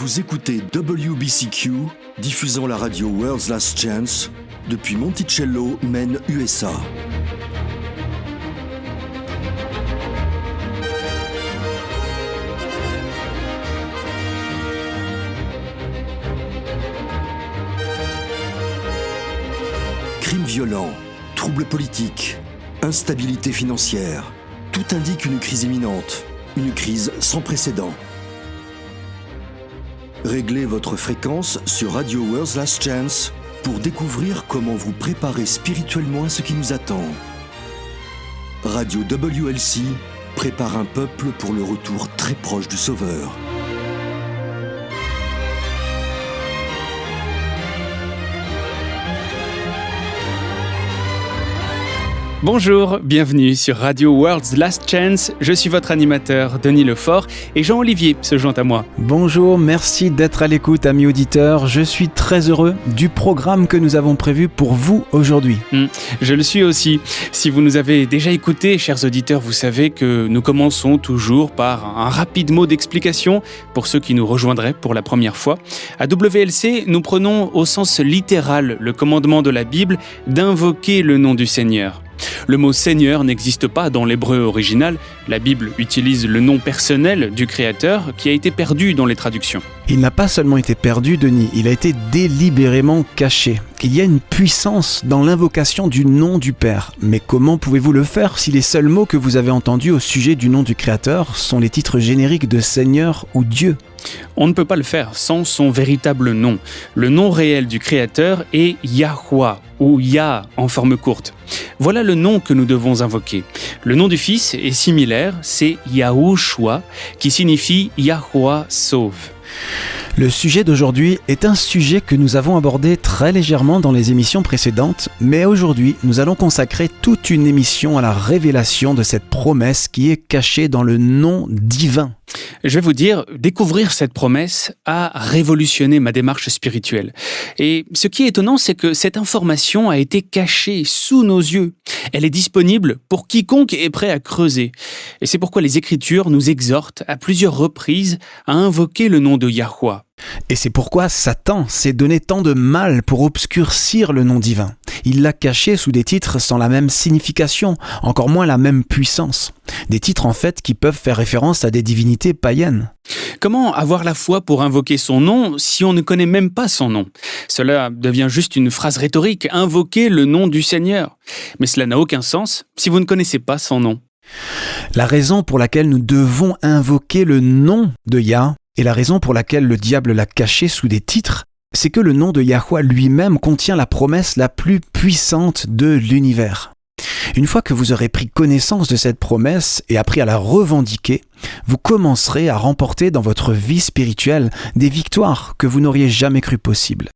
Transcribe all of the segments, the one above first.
Vous écoutez WBCQ, diffusant la radio World's Last Chance depuis Monticello, Maine, USA. Crimes violents, troubles politiques, instabilité financière, tout indique une crise imminente, une crise sans précédent. Réglez votre fréquence sur Radio World's Last Chance pour découvrir comment vous préparer spirituellement à ce qui nous attend. Radio WLC prépare un peuple pour le retour très proche du Sauveur. Bonjour, bienvenue sur Radio World's Last Chance. Je suis votre animateur, Denis Lefort, et Jean-Olivier se joint à moi. Bonjour, merci d'être à l'écoute, amis auditeurs. Je suis très heureux du programme que nous avons prévu pour vous aujourd'hui. Je le suis aussi. Si vous nous avez déjà écoutés, chers auditeurs, vous savez que nous commençons toujours par un rapide mot d'explication pour ceux qui nous rejoindraient pour la première fois. À WLC, nous prenons au sens littéral le commandement de la Bible d'invoquer le nom du Seigneur. Le mot « Seigneur » n'existe pas dans l'hébreu original. La Bible utilise le nom personnel du Créateur qui a été perdu dans les traductions. Il n'a pas seulement été perdu, Denis, il a été délibérément caché. Il y a une puissance dans l'invocation du nom du Père. Mais comment pouvez-vous le faire si les seuls mots que vous avez entendus au sujet du nom du Créateur sont les titres génériques de Seigneur ou Dieu ? On ne peut pas le faire sans son véritable nom. Le nom réel du Créateur est Yahweh, ou Yah en forme courte. Voilà le nom que nous devons invoquer. Le nom du Fils est similaire, c'est Yahushua, qui signifie Yahweh sauve. Le sujet d'aujourd'hui est un sujet que nous avons abordé très légèrement dans les émissions précédentes, mais aujourd'hui, nous allons consacrer toute une émission à la révélation de cette promesse qui est cachée dans le nom divin. Je vais vous dire, découvrir cette promesse a révolutionné ma démarche spirituelle. Et ce qui est étonnant, c'est que cette information a été cachée sous nos yeux. Elle est disponible pour quiconque est prêt à creuser. Et c'est pourquoi les Écritures nous exhortent à plusieurs reprises à invoquer le nom de Yahweh. Et c'est pourquoi Satan s'est donné tant de mal pour obscurcir le nom divin. Il l'a caché sous des titres sans la même signification, encore moins la même puissance. Des titres en fait qui peuvent faire référence à des divinités païennes. Comment avoir la foi pour invoquer son nom si on ne connaît même pas son nom ? Cela devient juste une phrase rhétorique, invoquer le nom du Seigneur. Mais cela n'a aucun sens si vous ne connaissez pas son nom. La raison pour laquelle nous devons invoquer le nom de Yah, et la raison pour laquelle le diable l'a caché sous des titres, c'est que le nom de Yahweh lui-même contient la promesse la plus puissante de l'univers. Une fois que vous aurez pris connaissance de cette promesse et appris à la revendiquer, vous commencerez à remporter dans votre vie spirituelle des victoires que vous n'auriez jamais cru possibles.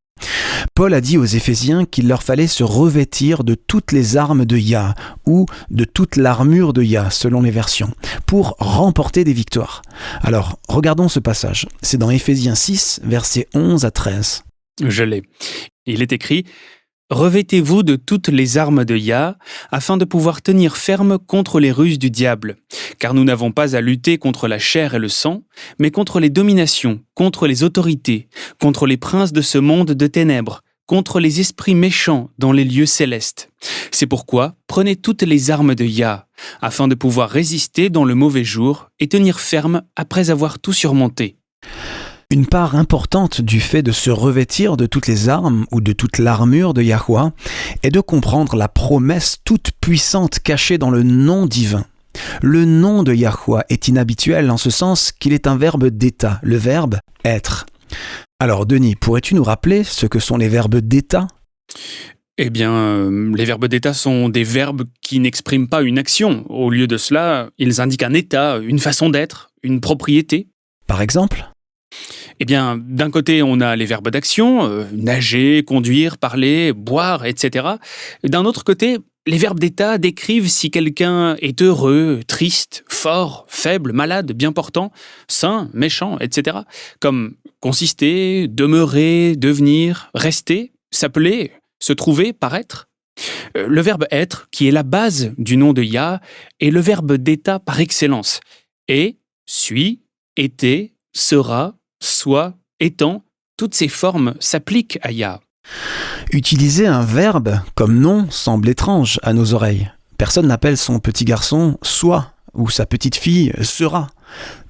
Paul a dit aux Éphésiens qu'il leur fallait se revêtir de toutes les armes de Yah ou de toute l'armure de Yah selon les versions pour remporter des victoires. Alors, regardons ce passage. C'est dans Éphésiens 6, versets 11 à 13. Je l'ai. Il est écrit « Revêtez-vous de toutes les armes de Yah, afin de pouvoir tenir ferme contre les ruses du diable. Car nous n'avons pas à lutter contre la chair et le sang, mais contre les dominations, contre les autorités, contre les princes de ce monde de ténèbres, contre les esprits méchants dans les lieux célestes. C'est pourquoi prenez toutes les armes de Yah, afin de pouvoir résister dans le mauvais jour et tenir ferme après avoir tout surmonté. » Une part importante du fait de se revêtir de toutes les armes ou de toute l'armure de Yahweh est de comprendre la promesse toute puissante cachée dans le nom divin. Le nom de Yahweh est inhabituel en ce sens qu'il est un verbe d'état, le verbe « être ». Alors Denis, pourrais-tu nous rappeler ce que sont les verbes d'état ? Eh bien, les verbes d'état sont des verbes qui n'expriment pas une action. Au lieu de cela, ils indiquent un état, une façon d'être, une propriété. Par exemple ? Eh bien, d'un côté, on a les verbes d'action, nager, conduire, parler, boire, etc. D'un autre côté, les verbes d'état décrivent si quelqu'un est heureux, triste, fort, faible, malade, bien portant, sain, méchant, etc. Comme consister, demeurer, devenir, rester, s'appeler, se trouver, paraître. Le verbe être, qui est la base du nom de Yah, est le verbe d'état par excellence. Est, suis, était, sera, soit, étant, toutes ces formes s'appliquent à Yah. Utiliser un verbe comme nom semble étrange à nos oreilles. Personne n'appelle son petit garçon « soit » ou sa petite fille « sera ».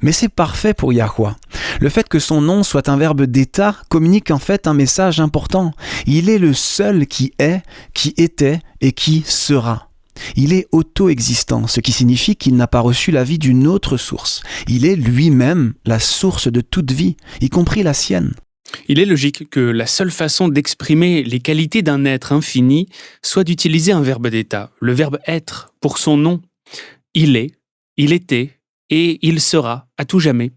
Mais c'est parfait pour Yahweh. Le fait que son nom soit un verbe d'état communique en fait un message important. Il est le seul qui est, qui était et qui sera. Il est auto-existant, ce qui signifie qu'il n'a pas reçu la vie d'une autre source. Il est lui-même la source de toute vie, y compris la sienne. Il est logique que la seule façon d'exprimer les qualités d'un être infini soit d'utiliser un verbe d'état, le verbe être, pour son nom. Il est, il était et il sera à tout jamais.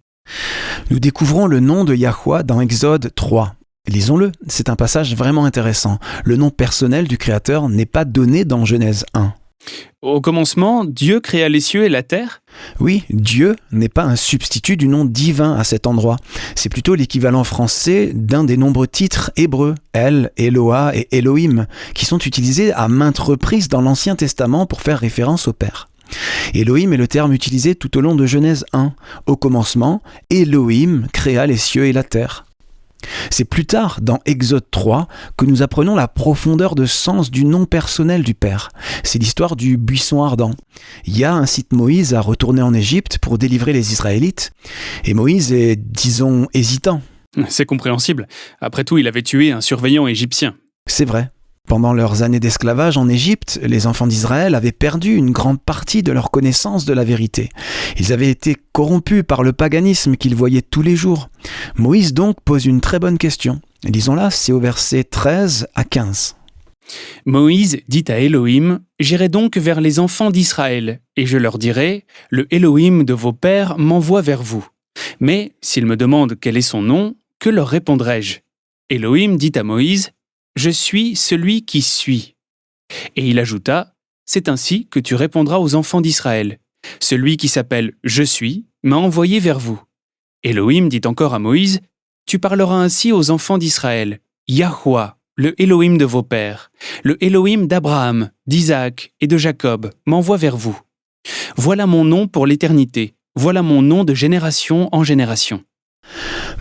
Nous découvrons le nom de Yahweh dans Exode 3. Lisons-le, c'est un passage vraiment intéressant. Le nom personnel du Créateur n'est pas donné dans Genèse 1. Au commencement, Dieu créa les cieux et la terre. Oui, Dieu n'est pas un substitut du nom divin à cet endroit. C'est plutôt l'équivalent français d'un des nombreux titres hébreux, El, Eloah et Elohim, qui sont utilisés à maintes reprises dans l'Ancien Testament pour faire référence au Père. Elohim est le terme utilisé tout au long de Genèse 1. Au commencement, Elohim créa les cieux et la terre. C'est plus tard, dans Exode 3, que nous apprenons la profondeur de sens du nom personnel du Père. C'est l'histoire du buisson ardent. Yah incite Moïse à retourner en Égypte pour délivrer les Israélites, et Moïse est, disons, hésitant. C'est compréhensible. Après tout, il avait tué un surveillant égyptien. C'est vrai. Pendant leurs années d'esclavage en Égypte, les enfants d'Israël avaient perdu une grande partie de leur connaissance de la vérité. Ils avaient été corrompus par le paganisme qu'ils voyaient tous les jours. Moïse donc pose une très bonne question. Lisons-la, c'est au verset 13 à 15. Moïse dit à Elohim, « J'irai donc vers les enfants d'Israël, et je leur dirai, « Le Elohim de vos pères m'envoie vers vous. Mais s'ils me demandent quel est son nom, que leur répondrai-je » Elohim dit à Moïse, « Je suis celui qui suis. » Et il ajouta, « C'est ainsi que tu répondras aux enfants d'Israël. Celui qui s'appelle « Je suis » m'a envoyé vers vous. » Elohim dit encore à Moïse, « Tu parleras ainsi aux enfants d'Israël. Yahweh, le Elohim de vos pères, le Elohim d'Abraham, d'Isaac et de Jacob, m'envoie vers vous. Voilà mon nom pour l'éternité. Voilà mon nom de génération en génération. »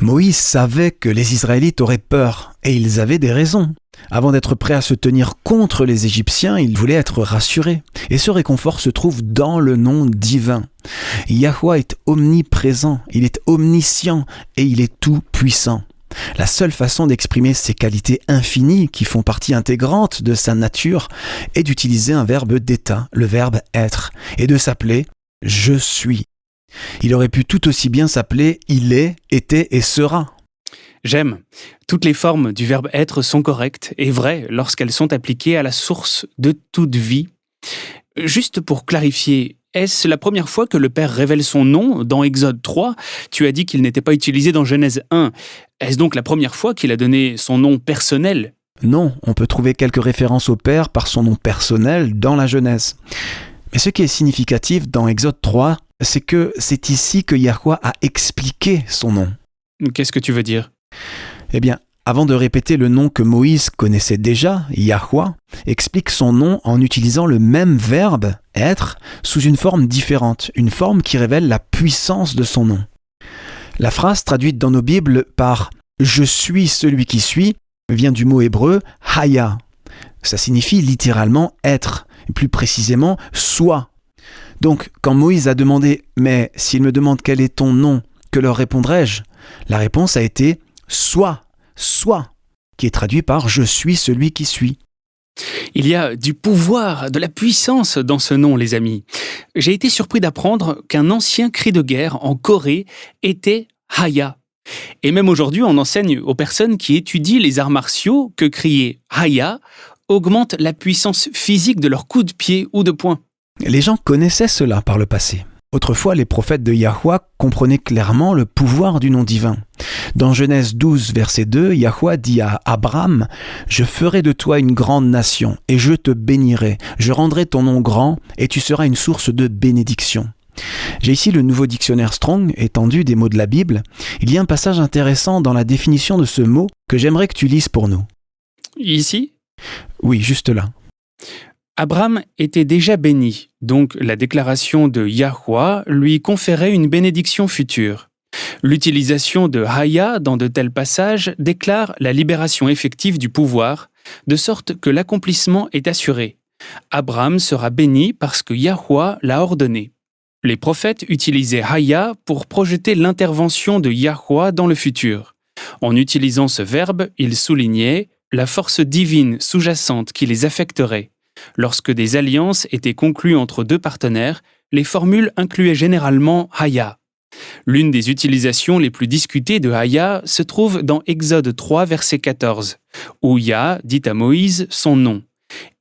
Moïse savait que les Israélites auraient peur, et ils avaient des raisons. Avant d'être prêts à se tenir contre les Égyptiens, ils voulaient être rassurés. Et ce réconfort se trouve dans le nom divin. Yahweh est omniprésent, il est omniscient et il est tout-puissant. La seule façon d'exprimer ces qualités infinies qui font partie intégrante de sa nature est d'utiliser un verbe d'état, le verbe être, et de s'appeler « je suis ». Il aurait pu tout aussi bien s'appeler « il est, était et sera ». J'aime. Toutes les formes du verbe être sont correctes et vraies lorsqu'elles sont appliquées à la source de toute vie. Juste pour clarifier, est-ce la première fois que le Père révèle son nom dans Exode 3 ? Tu as dit qu'il n'était pas utilisé dans Genèse 1. Est-ce donc la première fois qu'il a donné son nom personnel ? Non, on peut trouver quelques références au Père par son nom personnel dans la Genèse. Mais ce qui est significatif dans Exode 3, c'est que c'est ici que Yahweh a expliqué son nom. Qu'est-ce que tu veux dire ? Eh bien, avant de répéter le nom que Moïse connaissait déjà, Yahweh explique son nom en utilisant le même verbe, être, sous une forme différente, une forme qui révèle la puissance de son nom. La phrase traduite dans nos Bibles par « Je suis celui qui suis » vient du mot hébreu « haya ». Ça signifie littéralement « être », et plus précisément « soit ». Donc, quand Moïse a demandé « Mais s'il me demande quel est ton nom, que leur répondrai-je » La réponse a été « Sois », qui est traduit par « Je suis celui qui suis ». Il y a du pouvoir, de la puissance dans ce nom, les amis. J'ai été surpris d'apprendre qu'un ancien cri de guerre en Corée était « Haya ». Et même aujourd'hui, on enseigne aux personnes qui étudient les arts martiaux que crier « Haya » augmente la puissance physique de leurs coups de pied ou de poing. Les gens connaissaient cela par le passé. Autrefois, les prophètes de Yahweh comprenaient clairement le pouvoir du nom divin. Dans Genèse 12, verset 2, Yahweh dit à Abraham « Je ferai de toi une grande nation, et je te bénirai. Je rendrai ton nom grand, et tu seras une source de bénédiction. » J'ai ici le nouveau dictionnaire Strong, étendu des mots de la Bible. Il y a un passage intéressant dans la définition de ce mot que j'aimerais que tu lises pour nous. Ici ? Oui, juste là. Abraham était déjà béni, donc la déclaration de Yahweh lui conférait une bénédiction future. L'utilisation de Haya dans de tels passages déclare la libération effective du pouvoir, de sorte que l'accomplissement est assuré. Abraham sera béni parce que Yahweh l'a ordonné. Les prophètes utilisaient Haya pour projeter l'intervention de Yahweh dans le futur. En utilisant ce verbe, ils soulignaient la force divine sous-jacente qui les affecterait. Lorsque des alliances étaient conclues entre deux partenaires, les formules incluaient généralement Haya. L'une des utilisations les plus discutées de Haya se trouve dans Exode 3, verset 14, où Yah dit à Moïse son nom.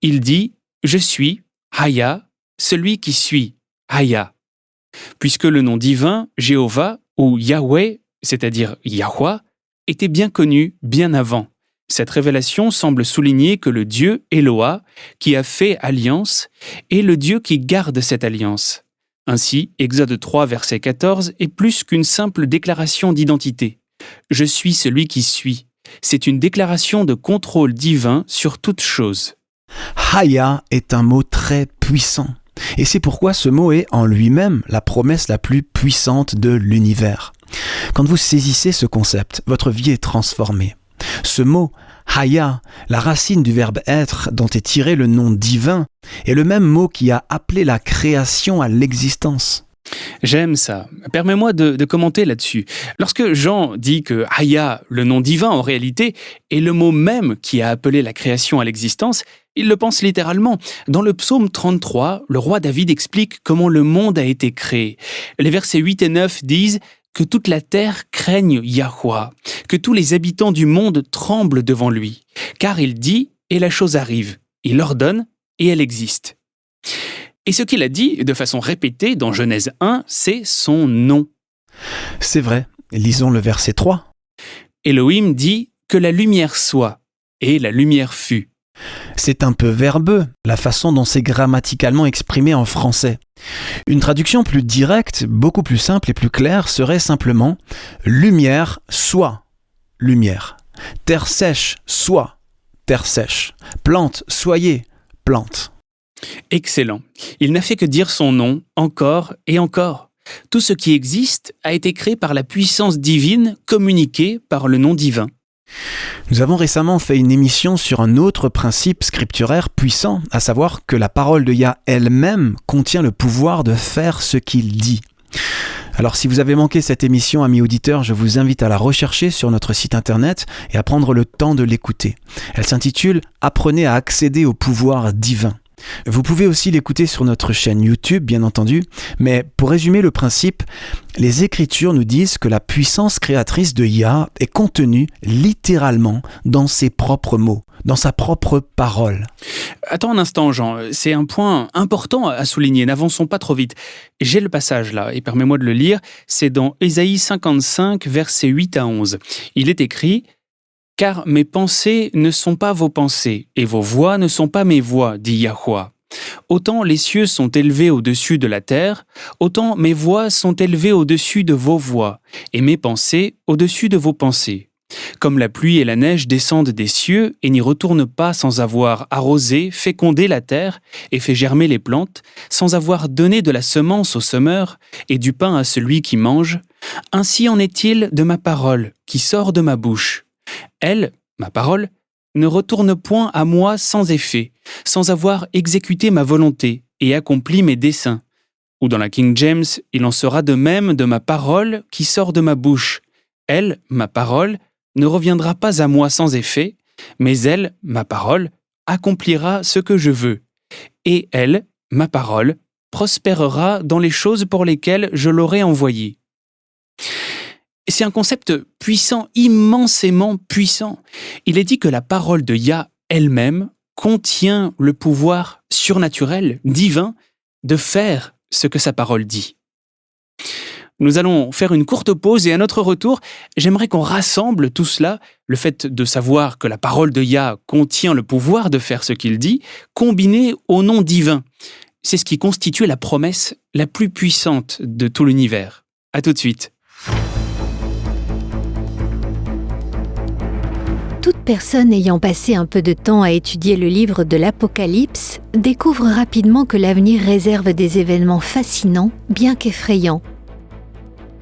Il dit « Je suis, Haya, celui qui suit, Haya ». Puisque le nom divin, Jéhovah, ou Yahweh, c'est-à-dire Yahweh, était bien connu bien avant. Cette révélation semble souligner que le Dieu Eloah, qui a fait alliance, est le Dieu qui garde cette alliance. Ainsi, Exode 3, verset 14 est plus qu'une simple déclaration d'identité. « Je suis celui qui suis ». C'est une déclaration de contrôle divin sur toute chose. Haya est un mot très puissant. Et c'est pourquoi ce mot est en lui-même la promesse la plus puissante de l'univers. Quand vous saisissez ce concept, votre vie est transformée. Ce mot, Haya, la racine du verbe être dont est tiré le nom divin, est le même mot qui a appelé la création à l'existence. J'aime ça. Permets-moi de commenter là-dessus. Lorsque Jean dit que Haya, le nom divin en réalité, est le mot même qui a appelé la création à l'existence, il le pense littéralement. Dans le psaume 33, le roi David explique comment le monde a été créé. Les versets 8 et 9 disent que toute la terre craigne Yahweh, que tous les habitants du monde tremblent devant lui. Car il dit, et la chose arrive. Il ordonne, et elle existe. Et ce qu'il a dit, de façon répétée dans Genèse 1, c'est son nom. C'est vrai, lisons le verset 3. Elohim dit que la lumière soit, et la lumière fut. C'est un peu verbeux, la façon dont c'est grammaticalement exprimé en français. Une traduction plus directe, beaucoup plus simple et plus claire serait simplement « lumière soit lumière »,« terre sèche soit terre sèche »,« plante soyez plante ». Excellent. Il n'a fait que dire son nom encore et encore. Tout ce qui existe a été créé par la puissance divine communiquée par le nom divin. Nous avons récemment fait une émission sur un autre principe scripturaire puissant, à savoir que la parole de Yah elle-même contient le pouvoir de faire ce qu'il dit. Alors si vous avez manqué cette émission, amis auditeurs, je vous invite à la rechercher sur notre site internet et à prendre le temps de l'écouter. Elle s'intitule « Apprenez à accéder au pouvoir divin ». Vous pouvez aussi l'écouter sur notre chaîne YouTube, bien entendu, mais pour résumer le principe, les Écritures nous disent que la puissance créatrice de Yah est contenue littéralement dans ses propres mots, dans sa propre parole. Attends un instant, Jean, c'est un point important à souligner, n'avançons pas trop vite. J'ai le passage là, et permets-moi de le lire, c'est dans Ésaïe 55, versets 8 à 11. Il est écrit « Car mes pensées ne sont pas vos pensées, et vos voix ne sont pas mes voix, dit Yahweh. Autant les cieux sont élevés au-dessus de la terre, autant mes voix sont élevées au-dessus de vos voix, et mes pensées au-dessus de vos pensées. Comme la pluie et la neige descendent des cieux et n'y retournent pas sans avoir arrosé, fécondé la terre et fait germer les plantes, sans avoir donné de la semence au semeur et du pain à celui qui mange, ainsi en est-il de ma parole qui sort de ma bouche. Elle, ma parole, ne retourne point à moi sans effet, sans avoir exécuté ma volonté et accompli mes desseins. Ou dans la King James, il en sera de même de ma parole qui sort de ma bouche. Elle, ma parole, ne reviendra pas à moi sans effet, mais elle, ma parole, accomplira ce que je veux. Et elle, ma parole, prospérera dans les choses pour lesquelles je l'aurai envoyée. C'est un concept puissant, immensément puissant. Il est dit que la parole de Yah elle-même contient le pouvoir surnaturel, divin, de faire ce que sa parole dit. Nous allons faire une courte pause et à notre retour, j'aimerais qu'on rassemble tout cela, le fait de savoir que la parole de Yah contient le pouvoir de faire ce qu'il dit, combiné au nom divin. C'est ce qui constitue la promesse la plus puissante de tout l'univers. À tout de suite. Toute personne ayant passé un peu de temps à étudier le livre de l'Apocalypse découvre rapidement que l'avenir réserve des événements fascinants, bien qu'effrayants.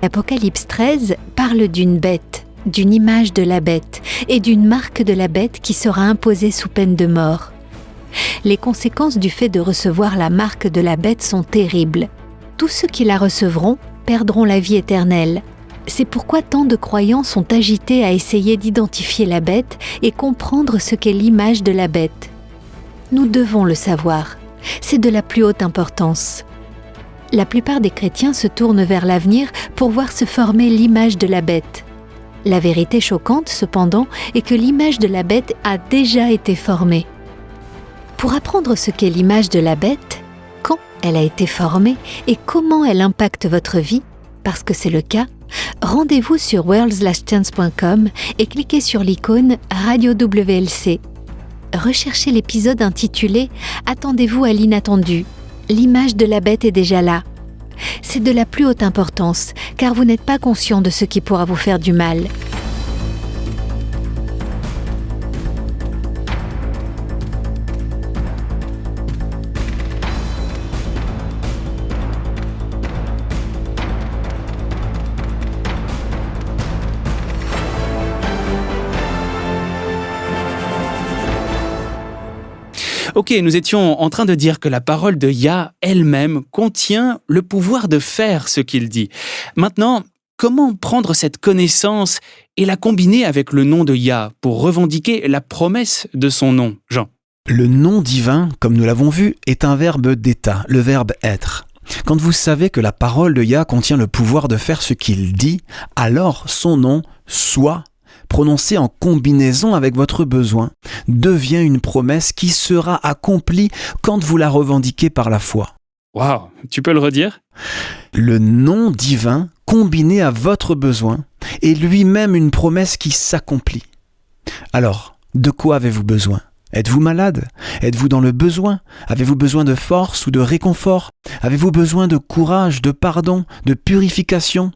L'Apocalypse 13 parle d'une bête, d'une image de la bête et d'une marque de la bête qui sera imposée sous peine de mort. Les conséquences du fait de recevoir la marque de la bête sont terribles. Tous ceux qui la recevront perdront la vie éternelle. C'est pourquoi tant de croyants sont agités à essayer d'identifier la bête et comprendre ce qu'est l'image de la bête. Nous devons le savoir. C'est de la plus haute importance. La plupart des chrétiens se tournent vers l'avenir pour voir se former l'image de la bête. La vérité choquante, cependant, est que l'image de la bête a déjà été formée. Pour apprendre ce qu'est l'image de la bête, quand elle a été formée et comment elle impacte votre vie, parce que c'est le cas, rendez-vous sur worldslastchance.com et cliquez sur l'icône Radio WLC. Recherchez l'épisode intitulé « Attendez-vous à l'inattendu ». L'image de la bête est déjà là. C'est de la plus haute importance, car vous n'êtes pas conscient de ce qui pourra vous faire du mal. Ok, nous étions en train de dire que la parole de Yah elle-même contient le pouvoir de faire ce qu'il dit. Maintenant, comment prendre cette connaissance et la combiner avec le nom de Yah pour revendiquer la promesse de son nom, Jean? Le nom divin, comme nous l'avons vu, est un verbe d'état, le verbe être. Quand vous savez que la parole de Yah contient le pouvoir de faire ce qu'il dit, alors son nom, soit prononcé en combinaison avec votre besoin, devient une promesse qui sera accomplie quand vous la revendiquez par la foi. Waouh, tu peux le redire? Le nom divin, combiné à votre besoin, est lui-même une promesse qui s'accomplit. Alors, de quoi avez-vous besoin? Êtes-vous malade? Êtes-vous dans le besoin? Avez-vous besoin de force ou de réconfort? Avez-vous besoin de courage, de pardon, de purification?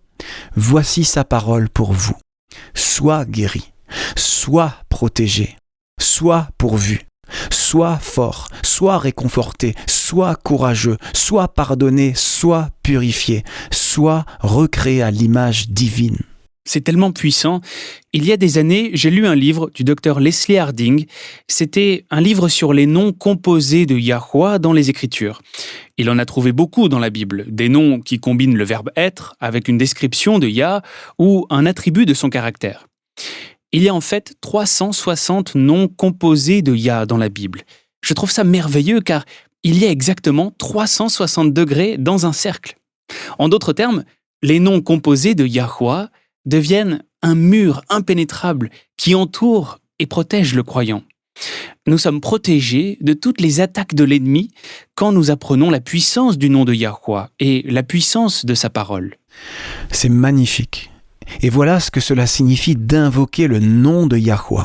Voici sa parole pour vous. Sois guéri, sois protégé, sois pourvu, sois fort, sois réconforté, sois courageux, sois pardonné, sois purifié, sois recréé à l'image divine. C'est tellement puissant. Il y a des années, j'ai lu un livre du docteur Leslie Harding. C'était un livre sur les noms composés de Yahweh dans les Écritures. Il en a trouvé beaucoup dans la Bible, des noms qui combinent le verbe être avec une description de Yah ou un attribut de son caractère. Il y a en fait 360 noms composés de Yah dans la Bible. Je trouve ça merveilleux car il y a exactement 360 degrés dans un cercle. En d'autres termes, les noms composés de Yahweh deviennent un mur impénétrable qui entoure et protège le croyant. Nous sommes protégés de toutes les attaques de l'ennemi quand nous apprenons la puissance du nom de Yahweh et la puissance de sa parole. C'est magnifique. Et voilà ce que cela signifie d'invoquer le nom de Yahweh.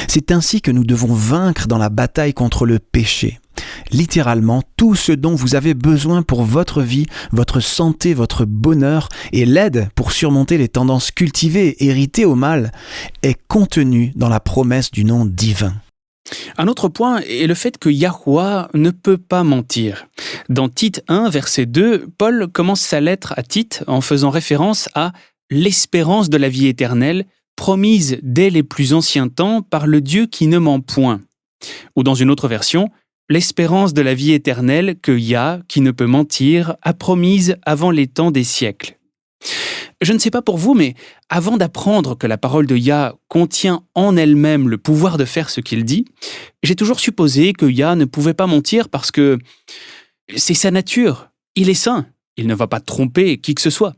C'est ainsi que nous devons vaincre dans la bataille contre le péché. Littéralement, tout ce dont vous avez besoin pour votre vie, votre santé, votre bonheur et l'aide pour surmonter les tendances cultivées et héritées au mal est contenu dans la promesse du nom divin. Un autre point est le fait que Yahweh ne peut pas mentir. Dans Tite 1, verset 2, Paul commence sa lettre à Tite en faisant référence à l'espérance de la vie éternelle promise dès les plus anciens temps par le Dieu qui ne ment point. Ou dans une autre version, l'espérance de la vie éternelle que Yah, qui ne peut mentir, a promise avant les temps des siècles. Je ne sais pas pour vous, mais avant d'apprendre que la parole de Yah contient en elle-même le pouvoir de faire ce qu'il dit, j'ai toujours supposé que Yah ne pouvait pas mentir parce que c'est sa nature. Il est saint. Il ne va pas tromper qui que ce soit.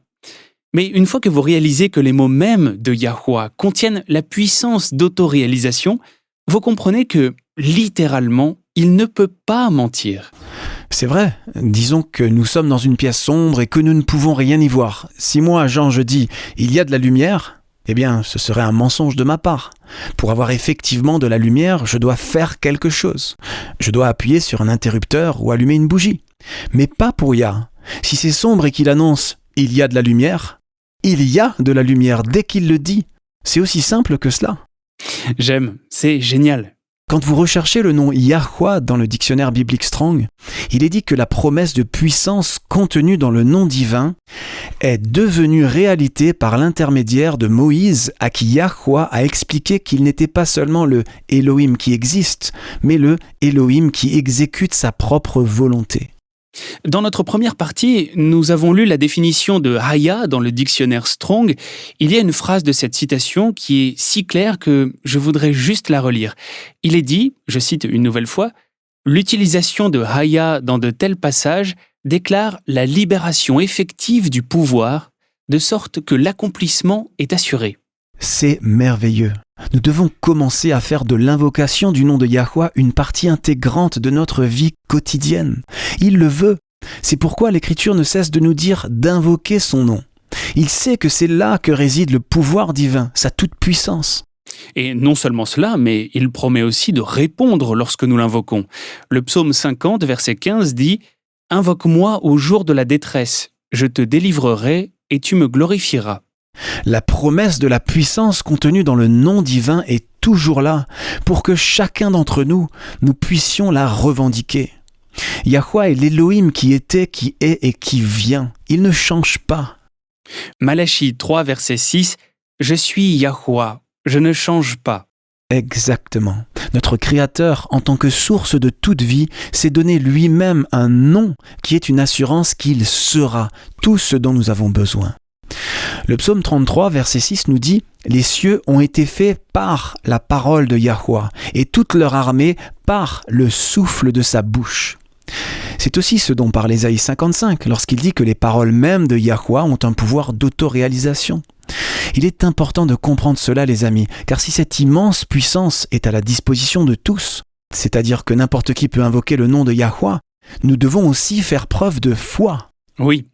Mais une fois que vous réalisez que les mots mêmes de Yahweh contiennent la puissance d'autoréalisation, vous comprenez que, littéralement, il ne peut pas mentir. C'est vrai, disons que nous sommes dans une pièce sombre et que nous ne pouvons rien y voir. Si moi, Jean, je dis « il y a de la lumière », eh bien, ce serait un mensonge de ma part. Pour avoir effectivement de la lumière, je dois faire quelque chose. Je dois appuyer sur un interrupteur ou allumer une bougie. Mais pas pour Yah. Si c'est sombre et qu'il annonce « il y a de la lumière », il y a de la lumière dès qu'il le dit. C'est aussi simple que cela. J'aime, c'est génial. Quand vous recherchez le nom Yahweh dans le dictionnaire biblique Strong, il est dit que la promesse de puissance contenue dans le nom divin est devenue réalité par l'intermédiaire de Moïse, à qui Yahweh a expliqué qu'il n'était pas seulement le Elohim qui existe, mais le Elohim qui exécute sa propre volonté. Dans notre première partie, nous avons lu la définition de Haya dans le dictionnaire Strong. Il y a une phrase de cette citation qui est si claire que je voudrais juste la relire. Il est dit, je cite une nouvelle fois, « L'utilisation de Haya dans de tels passages déclare la libération effective du pouvoir, de sorte que l'accomplissement est assuré. » C'est merveilleux. Nous devons commencer à faire de l'invocation du nom de Yahweh une partie intégrante de notre vie quotidienne. Il le veut. C'est pourquoi l'Écriture ne cesse de nous dire d'invoquer son nom. Il sait que c'est là que réside le pouvoir divin, sa toute-puissance. Et non seulement cela, mais il promet aussi de répondre lorsque nous l'invoquons. Le psaume 50, verset 15 dit « Invoque-moi au jour de la détresse, je te délivrerai et tu me glorifieras. » La promesse de la puissance contenue dans le nom divin est toujours là pour que chacun d'entre nous puissions la revendiquer. Yahweh est l'Elohim qui était, qui est et qui vient. Il ne change pas. Malachie 3, verset 6 « Je suis Yahweh, je ne change pas. » Exactement. Notre Créateur, en tant que source de toute vie, s'est donné lui-même un nom qui est une assurance qu'il sera tout ce dont nous avons besoin. Le psaume 33, verset 6 nous dit « Les cieux ont été faits par la parole de Yahweh, et toute leur armée par le souffle de sa bouche. » C'est aussi ce dont parle Ésaïe 55, lorsqu'il dit que les paroles mêmes de Yahweh ont un pouvoir d'autoréalisation. Il est important de comprendre cela, les amis, car si cette immense puissance est à la disposition de tous, c'est-à-dire que n'importe qui peut invoquer le nom de Yahweh, nous devons aussi faire preuve de foi. Oui.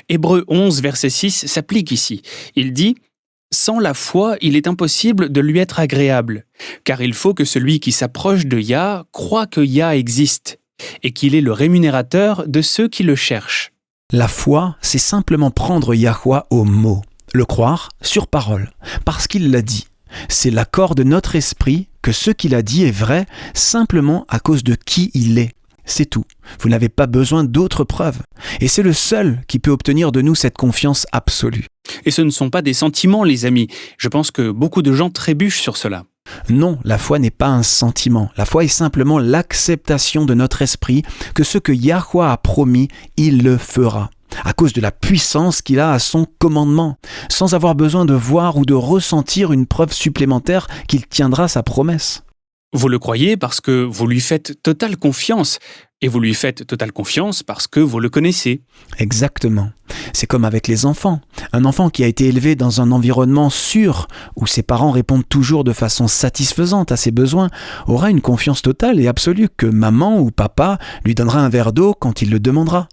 Hébreux 11, verset 6 s'applique ici. Il dit « Sans la foi, il est impossible de lui être agréable, car il faut que celui qui s'approche de Yah croit que Yah existe, et qu'il est le rémunérateur de ceux qui le cherchent. » La foi, c'est simplement prendre Yahweh au mot, le croire sur parole, parce qu'il l'a dit. C'est l'accord de notre esprit que ce qu'il a dit est vrai simplement à cause de qui il est. C'est tout. Vous n'avez pas besoin d'autres preuves. Et c'est le seul qui peut obtenir de nous cette confiance absolue. Et ce ne sont pas des sentiments, les amis. Je pense que beaucoup de gens trébuchent sur cela. Non, la foi n'est pas un sentiment. La foi est simplement l'acceptation de notre esprit que ce que Yahweh a promis, il le fera. À cause de la puissance qu'il a à son commandement, sans avoir besoin de voir ou de ressentir une preuve supplémentaire qu'il tiendra sa promesse. Vous le croyez parce que vous lui faites totale confiance, et vous lui faites totale confiance parce que vous le connaissez. Exactement. C'est comme avec les enfants. Un enfant qui a été élevé dans un environnement sûr, où ses parents répondent toujours de façon satisfaisante à ses besoins, aura une confiance totale et absolue que maman ou papa lui donnera un verre d'eau quand il le demandera.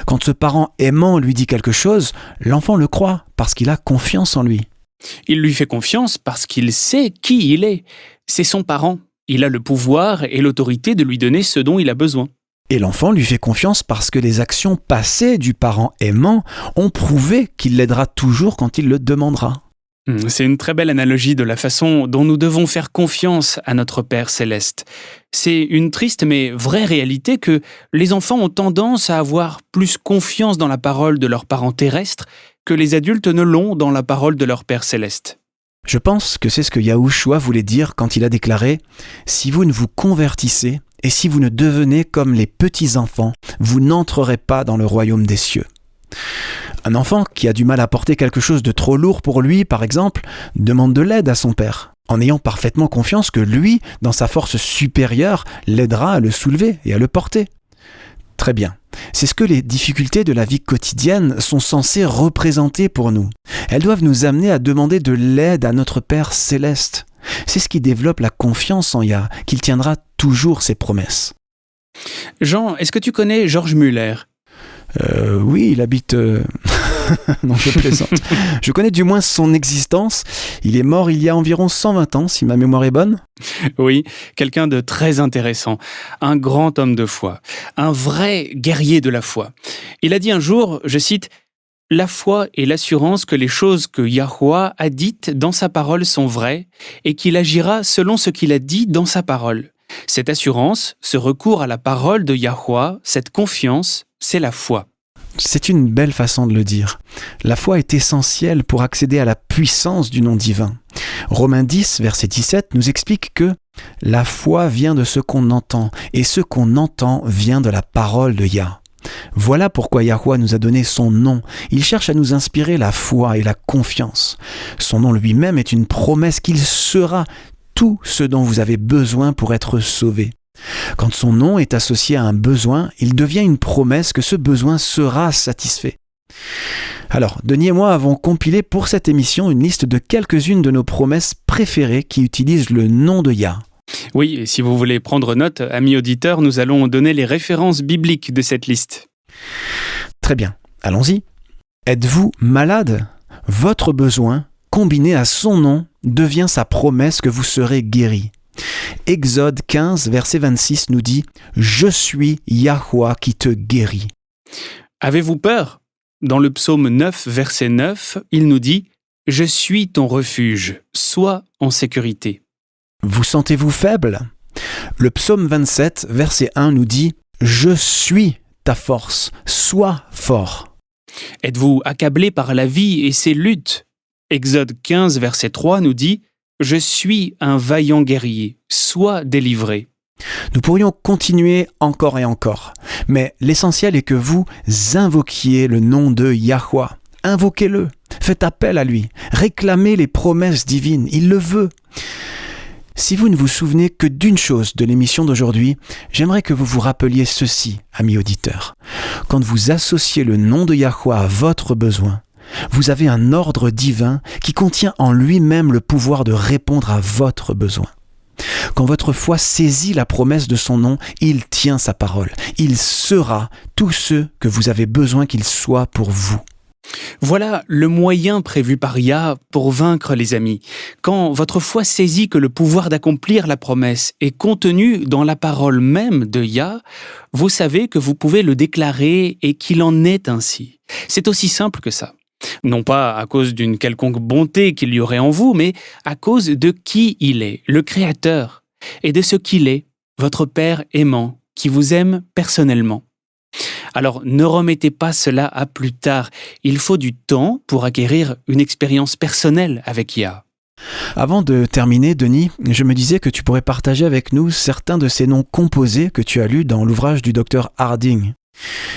Quand ce parent aimant lui dit quelque chose, l'enfant le croit parce qu'il a confiance en lui. Il lui fait confiance parce qu'il sait qui il est. C'est son parent. Il a le pouvoir et l'autorité de lui donner ce dont il a besoin. Et l'enfant lui fait confiance parce que les actions passées du parent aimant ont prouvé qu'il l'aidera toujours quand il le demandera. C'est une très belle analogie de la façon dont nous devons faire confiance à notre Père céleste. C'est une triste mais vraie réalité que les enfants ont tendance à avoir plus confiance dans la parole de leurs parents terrestres que les adultes ne l'ont dans la parole de leur Père céleste. Je pense que c'est ce que Yahushua voulait dire quand il a déclaré « Si vous ne vous convertissez et si vous ne devenez comme les petits-enfants, vous n'entrerez pas dans le royaume des cieux. » Un enfant qui a du mal à porter quelque chose de trop lourd pour lui, par exemple, demande de l'aide à son père, en ayant parfaitement confiance que lui, dans sa force supérieure, l'aidera à le soulever et à le porter. Très bien. C'est ce que les difficultés de la vie quotidienne sont censées représenter pour nous. Elles doivent nous amener à demander de l'aide à notre Père céleste. C'est ce qui développe la confiance en Yah, qu'il tiendra toujours ses promesses. Jean, est-ce que tu connais George Muller ? Oui, il habite... Non, je plaisante. Je connais du moins son existence. Il est mort il y a environ 120 ans, si ma mémoire est bonne. Oui, quelqu'un de très intéressant, un grand homme de foi, un vrai guerrier de la foi. Il a dit un jour, je cite, la foi est l'assurance que les choses que Yahuwah a dites dans sa parole sont vraies et qu'il agira selon ce qu'il a dit dans sa parole. Cette assurance, ce recours à la parole de Yahuwah, cette confiance, c'est la foi. C'est une belle façon de le dire. La foi est essentielle pour accéder à la puissance du nom divin. Romains 10, verset 17 nous explique que la foi vient de ce qu'on entend, et ce qu'on entend vient de la parole de Yah. Voilà pourquoi Yahuwah nous a donné son nom. Il cherche à nous inspirer la foi et la confiance. Son nom lui-même est une promesse qu'il sera tout ce dont vous avez besoin pour être sauvé. Quand son nom est associé à un besoin, il devient une promesse que ce besoin sera satisfait. Alors, Denis et moi avons compilé pour cette émission une liste de quelques-unes de nos promesses préférées qui utilisent le nom de Yah. Oui, et si vous voulez prendre note, amis auditeurs, nous allons donner les références bibliques de cette liste. Très bien, allons-y. Êtes-vous malade ? Votre besoin, combiné à son nom, devient sa promesse que vous serez guéri. Exode 15, verset 26 nous dit « Je suis Yahuwah qui te guérit ». Avez-vous peur ? Dans le psaume 9, verset 9, il nous dit « Je suis ton refuge, sois en sécurité ». Vous sentez-vous faible ? Le psaume 27, verset 1 nous dit « Je suis ta force, sois fort ». Êtes-vous accablé par la vie et ses luttes ? Exode 15, verset 3 nous dit « Je suis un vaillant guerrier, sois délivré ». Nous pourrions continuer encore et encore, mais l'essentiel est que vous invoquiez le nom de Yahuwah. Invoquez-le, faites appel à lui, réclamez les promesses divines, il le veut. Si vous ne vous souvenez que d'une chose de l'émission d'aujourd'hui, j'aimerais que vous vous rappeliez ceci, amis auditeurs. Quand vous associez le nom de Yahuwah à votre besoin, vous avez un ordre divin qui contient en lui-même le pouvoir de répondre à votre besoin. Quand votre foi saisit la promesse de son nom, il tient sa parole. Il sera tout ce que vous avez besoin qu'il soit pour vous. Voilà le moyen prévu par Yah pour vaincre les amis. Quand votre foi saisit que le pouvoir d'accomplir la promesse est contenu dans la parole même de Yah, vous savez que vous pouvez le déclarer et qu'il en est ainsi. C'est aussi simple que ça. Non pas à cause d'une quelconque bonté qu'il y aurait en vous, mais à cause de qui il est, le Créateur, et de ce qu'il est, votre Père aimant, qui vous aime personnellement. Alors ne remettez pas cela à plus tard, il faut du temps pour acquérir une expérience personnelle avec Yah. Avant de terminer, Denis, je me disais que tu pourrais partager avec nous certains de ces noms composés que tu as lus dans l'ouvrage du docteur Harding.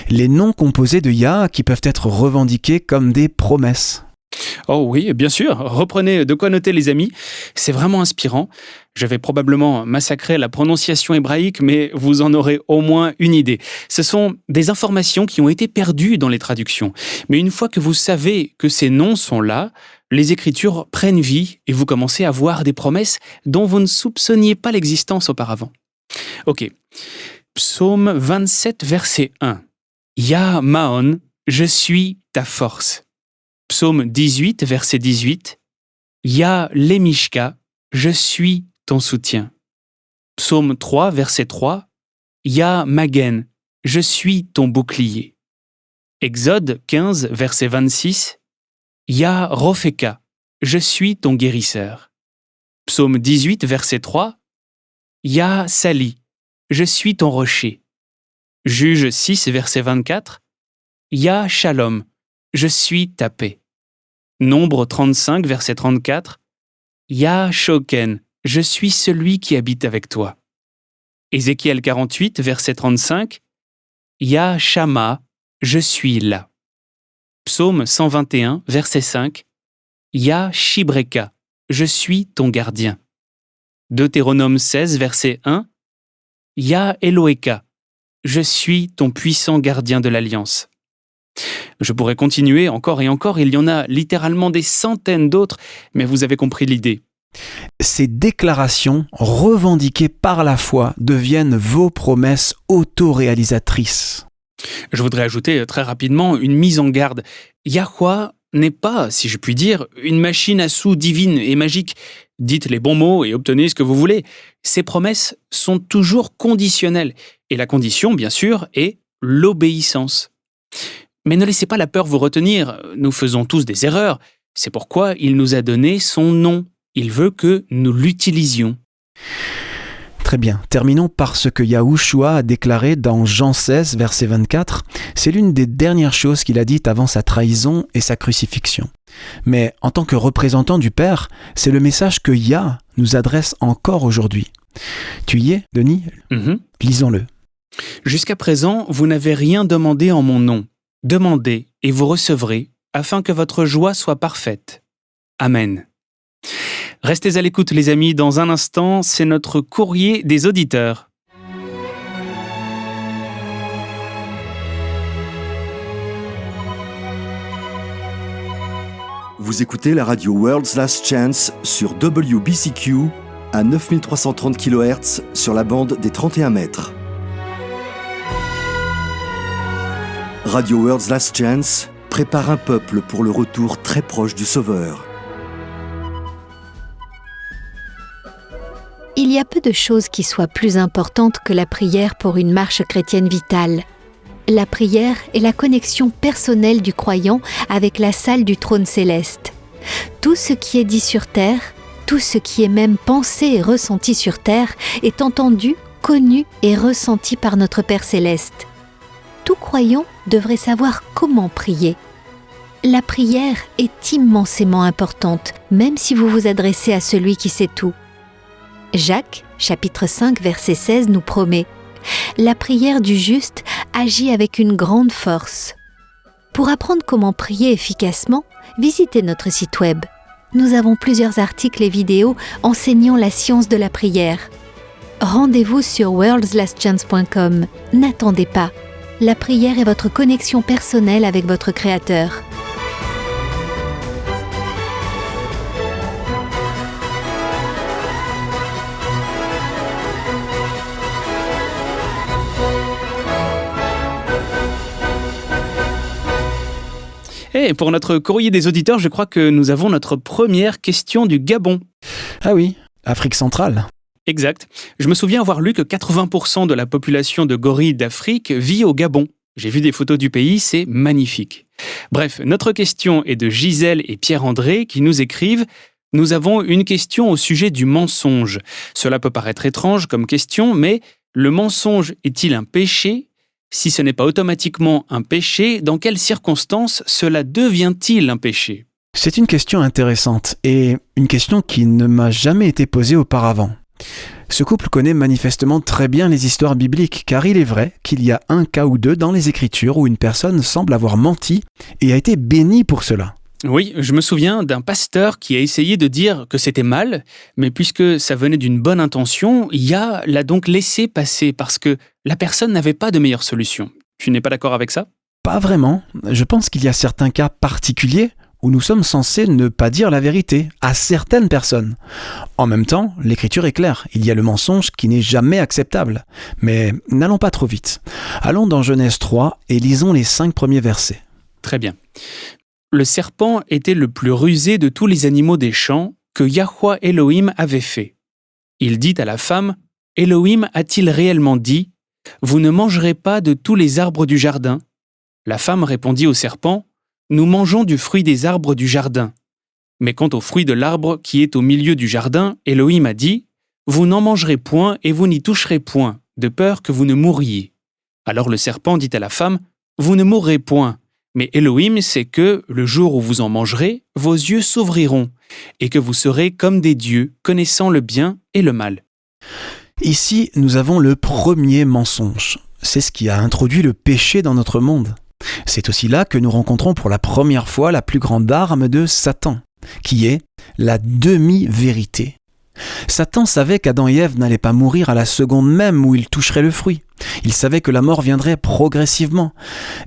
Les noms composés de Yah qui peuvent être revendiqués comme des promesses. Oh oui, bien sûr, reprenez de quoi noter les amis, c'est vraiment inspirant. Je vais probablement massacrer la prononciation hébraïque, mais vous en aurez au moins une idée. Ce sont des informations qui ont été perdues dans les traductions. Mais une fois que vous savez que ces noms sont là, les Écritures prennent vie et vous commencez à voir des promesses dont vous ne soupçonniez pas l'existence auparavant. Ok. Psaume 27, verset 1. Yah Maon, je suis ta force. Psaume 18, verset 18. Yah Lemishka, je suis ton soutien. Psaume 3, verset 3. Yah Magen, je suis ton bouclier. Exode 15, verset 26. Yah Ropheka, je suis ton guérisseur. Psaume 18, verset 3. Yah Sali, je suis ton rocher. Juge 6, verset 24. Yah Shalom, je suis ta paix. Nombre 35, verset 34. Yah Shoken, je suis celui qui habite avec toi. Ézéchiel 48, verset 35. Yah Shama, je suis là. Psaume 121, verset 5. Yah Shibreka, je suis ton gardien. Deutéronome 16, verset 1. Yah Eloheka, je suis ton puissant gardien de l'alliance. Je pourrais continuer encore et encore, il y en a littéralement des centaines d'autres, mais vous avez compris l'idée. Ces déclarations revendiquées par la foi deviennent vos promesses autoréalisatrices. Je voudrais ajouter très rapidement une mise en garde. Yahuwah n'est pas, si je puis dire, une machine à sous divine et magique. Dites les bons mots et obtenez ce que vous voulez. Ces promesses sont toujours conditionnelles. Et la condition, bien sûr, est l'obéissance. Mais ne laissez pas la peur vous retenir, nous faisons tous des erreurs. C'est pourquoi il nous a donné son nom. Il veut que nous l'utilisions. Très bien, terminons par ce que Yahushua a déclaré dans Jean 16, verset 24. C'est l'une des dernières choses qu'il a dites avant sa trahison et sa crucifixion. Mais en tant que représentant du Père, c'est le message que Yah nous adresse encore aujourd'hui. Tu y es, Denis ? Lisons-le. Jusqu'à présent, vous n'avez rien demandé en mon nom. Demandez et vous recevrez, afin que votre joie soit parfaite. Amen. Restez à l'écoute les amis, dans un instant, c'est notre courrier des auditeurs. Vous écoutez la radio World's Last Chance sur WBCQ à 9330 kHz sur la bande des 31 mètres. Radio World's Last Chance prépare un peuple pour le retour très proche du Sauveur. Il y a peu de choses qui soient plus importantes que la prière pour une marche chrétienne vitale. La prière est la connexion personnelle du croyant avec la salle du trône céleste. Tout ce qui est dit sur terre, tout ce qui est même pensé et ressenti sur terre est entendu, connu et ressenti par notre Père céleste. Tout croyant devrait savoir comment prier. La prière est immensément importante, même si vous vous adressez à celui qui sait tout. Jacques, chapitre 5, verset 16 nous promet « La prière du juste agit avec une grande force ». Pour apprendre comment prier efficacement, visitez notre site web. Nous avons plusieurs articles et vidéos enseignant la science de la prière. Rendez-vous sur worldslastchance.com. N'attendez pas. La prière est votre connexion personnelle avec votre Créateur. Et pour notre courrier des auditeurs, je crois que nous avons notre première question du Gabon. Ah oui, Afrique centrale. Exact. Je me souviens avoir lu que 80% de la population de gorilles d'Afrique vit au Gabon. J'ai vu des photos du pays, c'est magnifique. Bref, notre question est de Gisèle et Pierre-André qui nous écrivent « Nous avons une question au sujet du mensonge. Cela peut paraître étrange comme question, mais le mensonge est-il un péché ? Si ce n'est pas automatiquement un péché, dans quelles circonstances cela devient-il un péché ? » C'est une question intéressante et une question qui ne m'a jamais été posée auparavant. Ce couple connaît manifestement très bien les histoires bibliques, car il est vrai qu'il y a un cas ou deux dans les Écritures où une personne semble avoir menti et a été bénie pour cela. Oui, je me souviens d'un pasteur qui a essayé de dire que c'était mal, mais puisque ça venait d'une bonne intention, Yah l'a donc laissé passer parce que la personne n'avait pas de meilleure solution. Tu n'es pas d'accord avec ça ? Pas vraiment. Je pense qu'il y a certains cas particuliers où nous sommes censés ne pas dire la vérité à certaines personnes. En même temps, l'Écriture est claire, il y a le mensonge qui n'est jamais acceptable. Mais n'allons pas trop vite. Allons dans Genèse 3 et lisons les 5 premiers versets. Très bien. Le serpent était le plus rusé de tous les animaux des champs que Yahweh Elohim avait fait. Il dit à la femme, « Elohim a-t-il réellement dit, « Vous ne mangerez pas de tous les arbres du jardin ?» La femme répondit au serpent, « Nous mangeons du fruit des arbres du jardin. » Mais quant au fruit de l'arbre qui est au milieu du jardin, Elohim a dit, « Vous n'en mangerez point et vous n'y toucherez point, de peur que vous ne mouriez. » Alors le serpent dit à la femme, « Vous ne mourrez point. » Mais Elohim sait que, le jour où vous en mangerez, vos yeux s'ouvriront, et que vous serez comme des dieux, connaissant le bien et le mal. Ici, nous avons le premier mensonge. C'est ce qui a introduit le péché dans notre monde. C'est aussi là que nous rencontrons pour la première fois la plus grande arme de Satan, qui est la demi-vérité. Satan savait qu'Adam et Ève n'allaient pas mourir à la seconde même où ils toucheraient le fruit. Il savait que la mort viendrait progressivement.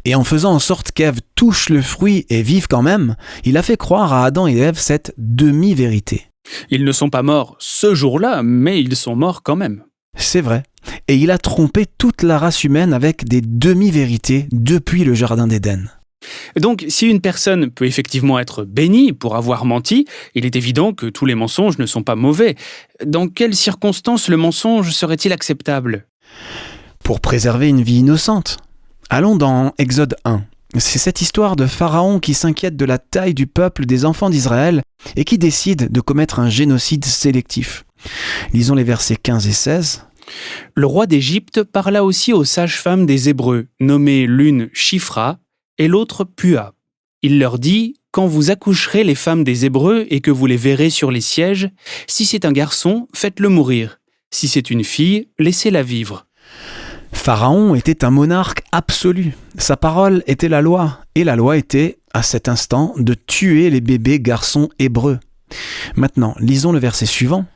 Et en faisant en sorte qu'Ève touche le fruit et vive quand même, il a fait croire à Adam et Ève cette demi-vérité. Ils ne sont pas morts ce jour-là, mais ils sont morts quand même. C'est vrai. Et il a trompé toute la race humaine avec des demi-vérités depuis le Jardin d'Éden. Donc, si une personne peut effectivement être bénie pour avoir menti, il est évident que tous les mensonges ne sont pas mauvais. Dans quelles circonstances le mensonge serait-il acceptable ? Pour préserver une vie innocente. Allons dans Exode 1. C'est cette histoire de Pharaon qui s'inquiète de la taille du peuple des enfants d'Israël et qui décide de commettre un génocide sélectif. Lisons les versets 15 et 16. Le roi d'Égypte parla aussi aux sages-femmes des Hébreux, nommées l'une Shifra et l'autre Pua. Il leur dit « Quand vous accoucherez les femmes des Hébreux et que vous les verrez sur les sièges, si c'est un garçon, faites-le mourir. Si c'est une fille, laissez-la vivre. » Pharaon était un monarque absolu. Sa parole était la loi, et la loi était, à cet instant, de tuer les bébés garçons hébreux. Maintenant, lisons le verset suivant.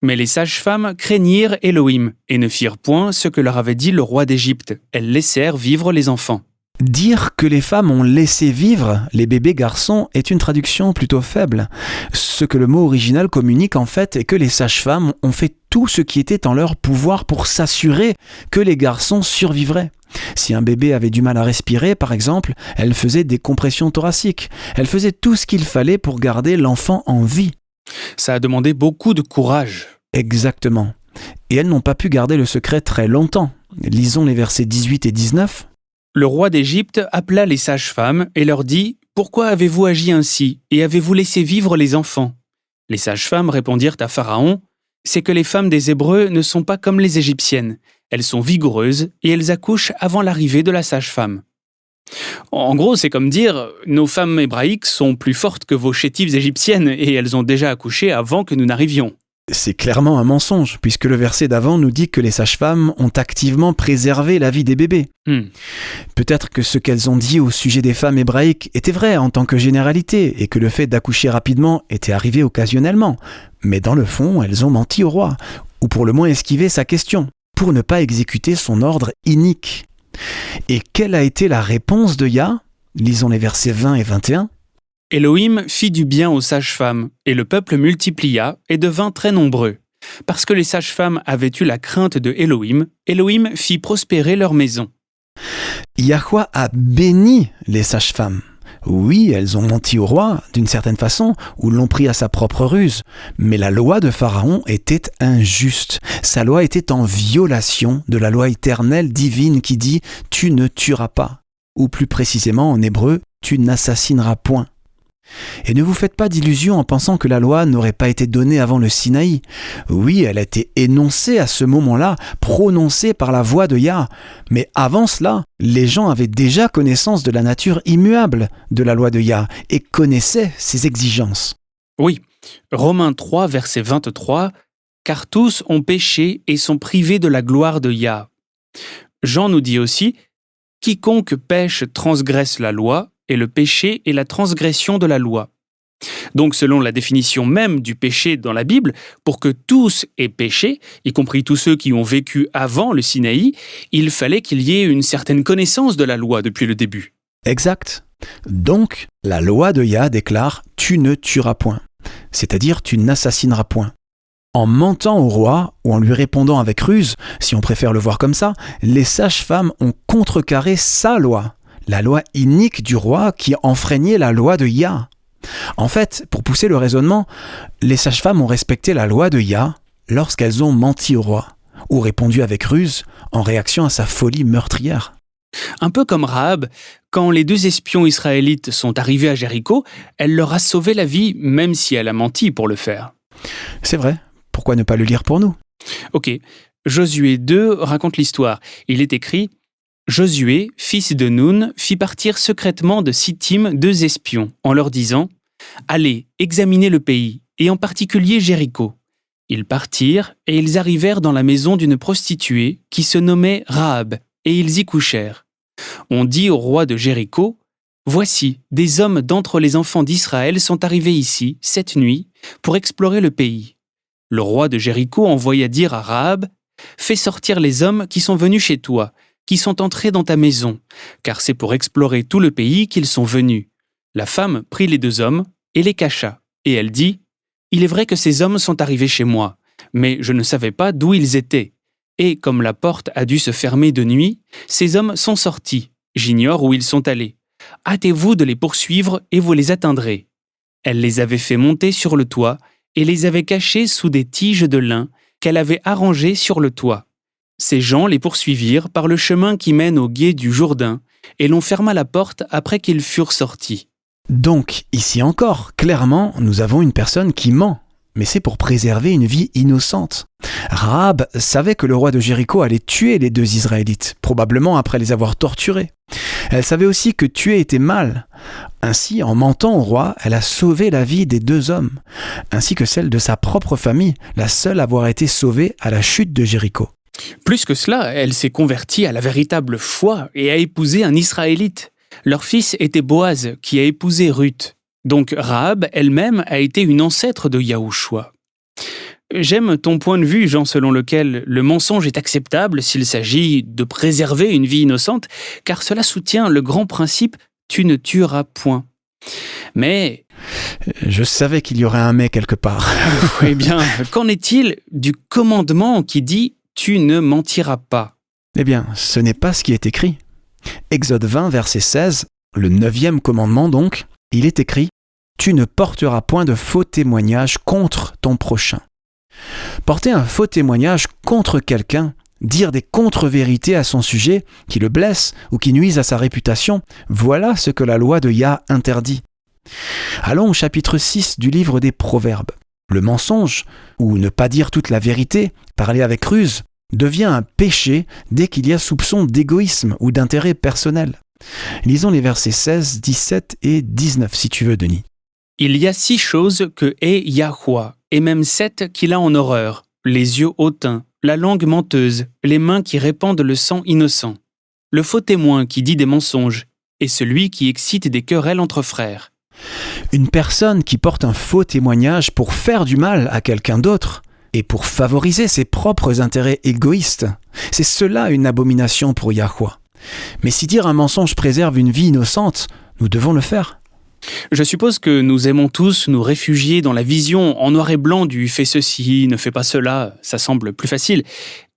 Mais les sages-femmes craignirent Élohim et ne firent point ce que leur avait dit le roi d'Égypte. Elles laissèrent vivre les enfants. Dire que les femmes ont laissé vivre les bébés garçons est une traduction plutôt faible. Ce que le mot original communique en fait est que les sages-femmes ont fait tout ce qui était en leur pouvoir pour s'assurer que les garçons survivraient. Si un bébé avait du mal à respirer, par exemple, elles faisaient des compressions thoraciques. Elles faisaient tout ce qu'il fallait pour garder l'enfant en vie. Ça a demandé beaucoup de courage. Exactement. Et elles n'ont pas pu garder le secret très longtemps. Lisons les versets 18 et 19. Le roi d'Égypte appela les sages-femmes et leur dit « Pourquoi avez-vous agi ainsi et avez-vous laissé vivre les enfants ?» Les sages-femmes répondirent à Pharaon « C'est que les femmes des Hébreux ne sont pas comme les Égyptiennes. Elles sont vigoureuses et elles accouchent avant l'arrivée de la sage-femme. » En gros, c'est comme dire « Nos femmes hébraïques sont plus fortes que vos chétives égyptiennes et elles ont déjà accouché avant que nous n'arrivions. » C'est clairement un mensonge, puisque le verset d'avant nous dit que les sages-femmes ont activement préservé la vie des bébés. Peut-être que ce qu'elles ont dit au sujet des femmes hébraïques était vrai en tant que généralité, et que le fait d'accoucher rapidement était arrivé occasionnellement. Mais dans le fond, elles ont menti au roi, ou pour le moins esquivé sa question, pour ne pas exécuter son ordre inique. Et quelle a été la réponse de Yah ? Lisons les versets 20 et 21. Élohim fit du bien aux sages-femmes, et le peuple multiplia et devint très nombreux. Parce que les sages-femmes avaient eu la crainte de Élohim, Élohim fit prospérer leur maison. Yahweh a béni les sages-femmes. Oui, elles ont menti au roi, d'une certaine façon, ou l'ont pris à sa propre ruse. Mais la loi de Pharaon était injuste. Sa loi était en violation de la loi éternelle divine qui dit « Tu ne tueras pas ». Ou plus précisément en hébreu « Tu n'assassineras point ». Et ne vous faites pas d'illusions en pensant que la loi n'aurait pas été donnée avant le Sinaï. Oui, elle a été énoncée à ce moment-là, prononcée par la voix de Yah. Mais avant cela, les gens avaient déjà connaissance de la nature immuable de la loi de Yah et connaissaient ses exigences. Oui, Romains 3, verset 23, « Car tous ont péché et sont privés de la gloire de Yah. » Jean nous dit aussi, « Quiconque pêche transgresse la loi, et le péché est la transgression de la loi. » Donc selon la définition même du péché dans la Bible, pour que tous aient péché, y compris tous ceux qui ont vécu avant le Sinaï, il fallait qu'il y ait une certaine connaissance de la loi depuis le début. Exact. Donc, la loi de Yah déclare « Tu ne tueras point », c'est-à-dire « Tu n'assassineras point ». En mentant au roi, ou en lui répondant avec ruse, si on préfère le voir comme ça, les sages-femmes ont contrecarré sa loi. La loi inique du roi qui enfreignait la loi de Yah. En fait, pour pousser le raisonnement, les sages-femmes ont respecté la loi de Yah lorsqu'elles ont menti au roi, ou répondu avec ruse en réaction à sa folie meurtrière. Un peu comme Rahab, quand les 2 espions israélites sont arrivés à Jéricho, elle leur a sauvé la vie, même si elle a menti pour le faire. C'est vrai, pourquoi ne pas le lire pour nous ? Ok, Josué 2 raconte l'histoire. Il est écrit « Josué, fils de Nun, fit partir secrètement de Sittim 2 espions, en leur disant « Allez, examinez le pays, et en particulier Jéricho. » Ils partirent, et ils arrivèrent dans la maison d'une prostituée qui se nommait Rahab, et ils y couchèrent. On dit au roi de Jéricho « Voici, des hommes d'entre les enfants d'Israël sont arrivés ici, cette nuit, pour explorer le pays. » Le roi de Jéricho envoya dire à Rahab « Fais sortir les hommes qui sont venus chez toi, qui sont entrés dans ta maison, car c'est pour explorer tout le pays qu'ils sont venus. » La femme prit les 2 hommes et les cacha, et elle dit « Il est vrai que ces hommes sont arrivés chez moi, mais je ne savais pas d'où ils étaient. Et comme la porte a dû se fermer de nuit, ces hommes sont sortis. J'ignore où ils sont allés. Hâtez-vous de les poursuivre et vous les atteindrez. » Elle les avait fait monter sur le toit et les avait cachés sous des tiges de lin qu'elle avait arrangées sur le toit. Ces gens les poursuivirent par le chemin qui mène au gué du Jourdain, et l'on ferma la porte après qu'ils furent sortis. Donc, ici encore, clairement, nous avons une personne qui ment, mais c'est pour préserver une vie innocente. Rahab savait que le roi de Jéricho allait tuer les 2 Israélites, probablement après les avoir torturés. Elle savait aussi que tuer était mal. Ainsi, en mentant au roi, elle a sauvé la vie des 2 hommes, ainsi que celle de sa propre famille, la seule à avoir été sauvée à la chute de Jéricho. Plus que cela, elle s'est convertie à la véritable foi et a épousé un Israélite. Leur fils était Boaz, qui a épousé Ruth. Donc Rahab elle-même a été une ancêtre de Yahushua. J'aime ton point de vue, Jean, selon lequel le mensonge est acceptable s'il s'agit de préserver une vie innocente, car cela soutient le grand principe « tu ne tueras point ». Mais... Je savais qu'il y aurait un « mais » quelque part. Eh bien, qu'en est-il du commandement qui dit « tu ne mentiras pas » ? Eh bien, ce n'est pas ce qui est écrit. Exode 20, verset 16, le 9e commandement donc, il est écrit « Tu ne porteras point de faux témoignage contre ton prochain ». Porter un faux témoignage contre quelqu'un, dire des contre-vérités à son sujet qui le blessent ou qui nuisent à sa réputation, voilà ce que la loi de Yah interdit. Allons au chapitre 6 du livre des Proverbes. Le mensonge, ou ne pas dire toute la vérité, parler avec ruse, devient un péché dès qu'il y a soupçon d'égoïsme ou d'intérêt personnel. Lisons les versets 16, 17 et 19 si tu veux, Denis. Il y a 6 choses que hait Yahuwah, et même 7 qu'il a en horreur, les yeux hautains, la langue menteuse, les mains qui répandent le sang innocent, le faux témoin qui dit des mensonges, et celui qui excite des querelles entre frères. Une personne qui porte un faux témoignage pour faire du mal à quelqu'un d'autre et pour favoriser ses propres intérêts égoïstes, c'est cela une abomination pour Yahuwah. Mais si dire un mensonge préserve une vie innocente, nous devons le faire. Je suppose que nous aimons tous nous réfugier dans la vision en noir et blanc du « fais ceci, ne fais pas cela », ça semble plus facile.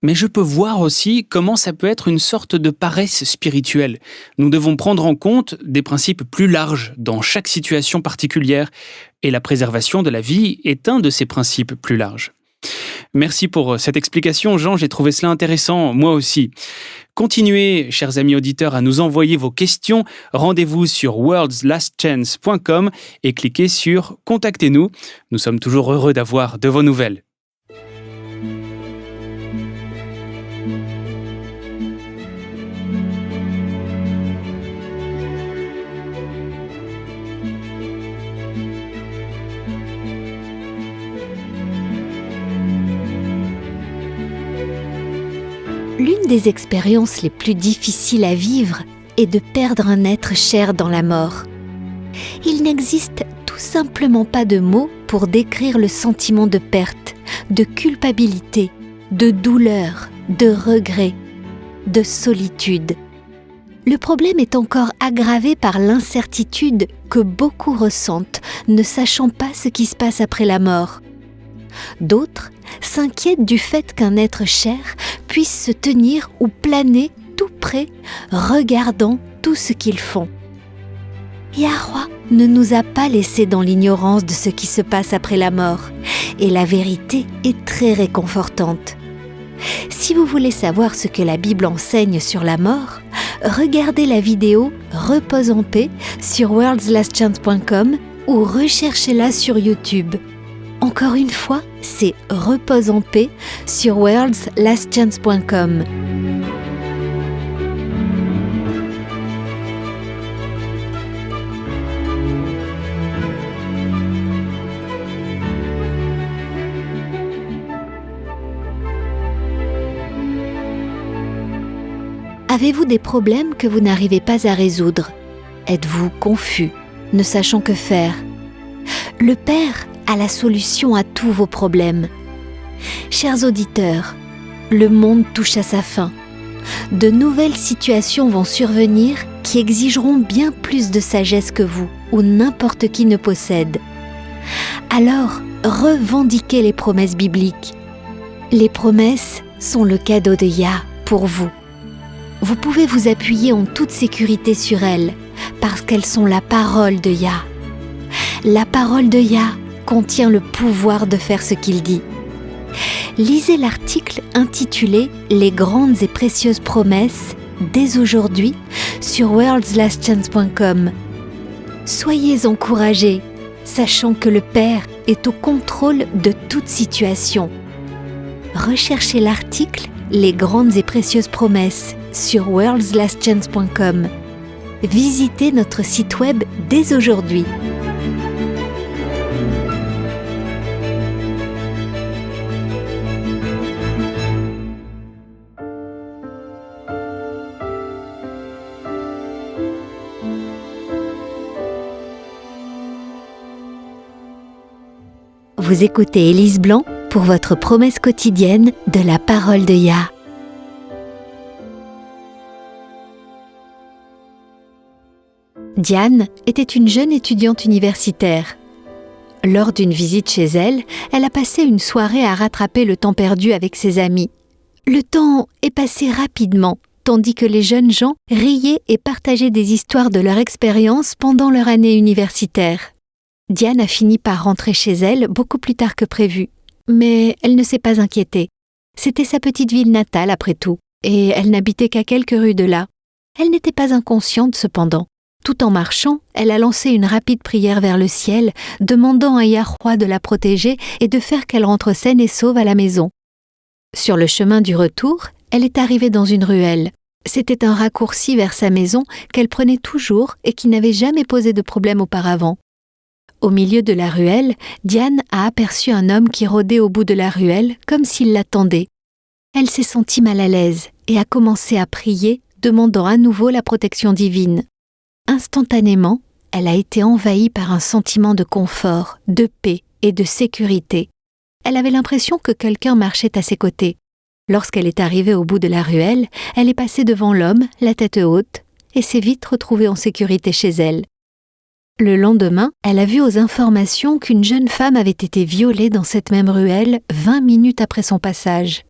Mais je peux voir aussi comment ça peut être une sorte de paresse spirituelle. Nous devons prendre en compte des principes plus larges dans chaque situation particulière, et la préservation de la vie est un de ces principes plus larges. Merci pour cette explication, Jean, j'ai trouvé cela intéressant, moi aussi. Continuez, chers amis auditeurs, à nous envoyer vos questions. Rendez-vous sur worldslastchance.com et cliquez sur « Contactez-nous ». Nous sommes toujours heureux d'avoir de vos nouvelles. L'une des expériences les plus difficiles à vivre est de perdre un être cher dans la mort. Il n'existe tout simplement pas de mots pour décrire le sentiment de perte, de culpabilité, de douleur, de regret, de solitude. Le problème est encore aggravé par l'incertitude que beaucoup ressentent, ne sachant pas ce qui se passe après la mort. D'autres s'inquiètent du fait qu'un être cher puisse se tenir ou planer tout près, regardant tout ce qu'ils font. Yahuwah ne nous a pas laissés dans l'ignorance de ce qui se passe après la mort, et la vérité est très réconfortante. Si vous voulez savoir ce que la Bible enseigne sur la mort, regardez la vidéo « Repose en paix » sur worldslastchance.com ou recherchez-la sur YouTube. Encore une fois, c'est « Repose en paix » sur worldslastchance.com. Avez-vous des problèmes que vous n'arrivez pas à résoudre? Êtes-vous confus, ne sachant que faire? Le Père a la solution à tous vos problèmes. Chers auditeurs, le monde touche à sa fin. De nouvelles situations vont survenir qui exigeront bien plus de sagesse que vous ou n'importe qui ne possède. Alors, revendiquez les promesses bibliques. Les promesses sont le cadeau de Yah pour vous. Vous pouvez vous appuyer en toute sécurité sur elles, parce qu'elles sont la parole de Yah. La parole de Yah contient le pouvoir de faire ce qu'il dit. Lisez l'article intitulé « Les grandes et précieuses promesses » dès aujourd'hui sur worldslastchance.com. Soyez encouragés, sachant que le Père est au contrôle de toute situation. Recherchez l'article « Les grandes et précieuses promesses » sur worldslastchance.com. Visitez notre site web dès aujourd'hui. Vous écoutez Élise Blanc pour votre promesse quotidienne de la parole de Yah. Diane était une jeune étudiante universitaire. Lors d'une visite chez elle, elle a passé une soirée à rattraper le temps perdu avec ses amis. Le temps est passé rapidement, tandis que les jeunes gens riaient et partageaient des histoires de leur expérience pendant leur année universitaire. Diane a fini par rentrer chez elle beaucoup plus tard que prévu. Mais elle ne s'est pas inquiétée. C'était sa petite ville natale après tout, et elle n'habitait qu'à quelques rues de là. Elle n'était pas inconsciente cependant. Tout en marchant, elle a lancé une rapide prière vers le ciel, demandant à Yahweh de la protéger et de faire qu'elle rentre saine et sauve à la maison. Sur le chemin du retour, elle est arrivée dans une ruelle. C'était un raccourci vers sa maison qu'elle prenait toujours et qui n'avait jamais posé de problème auparavant. Au milieu de la ruelle, Diane a aperçu un homme qui rôdait au bout de la ruelle comme s'il l'attendait. Elle s'est sentie mal à l'aise et a commencé à prier, demandant à nouveau la protection divine. Instantanément, elle a été envahie par un sentiment de confort, de paix et de sécurité. Elle avait l'impression que quelqu'un marchait à ses côtés. Lorsqu'elle est arrivée au bout de la ruelle, elle est passée devant l'homme, la tête haute, et s'est vite retrouvée en sécurité chez elle. Le lendemain, elle a vu aux informations qu'une jeune femme avait été violée dans cette même ruelle 20 minutes après son passage.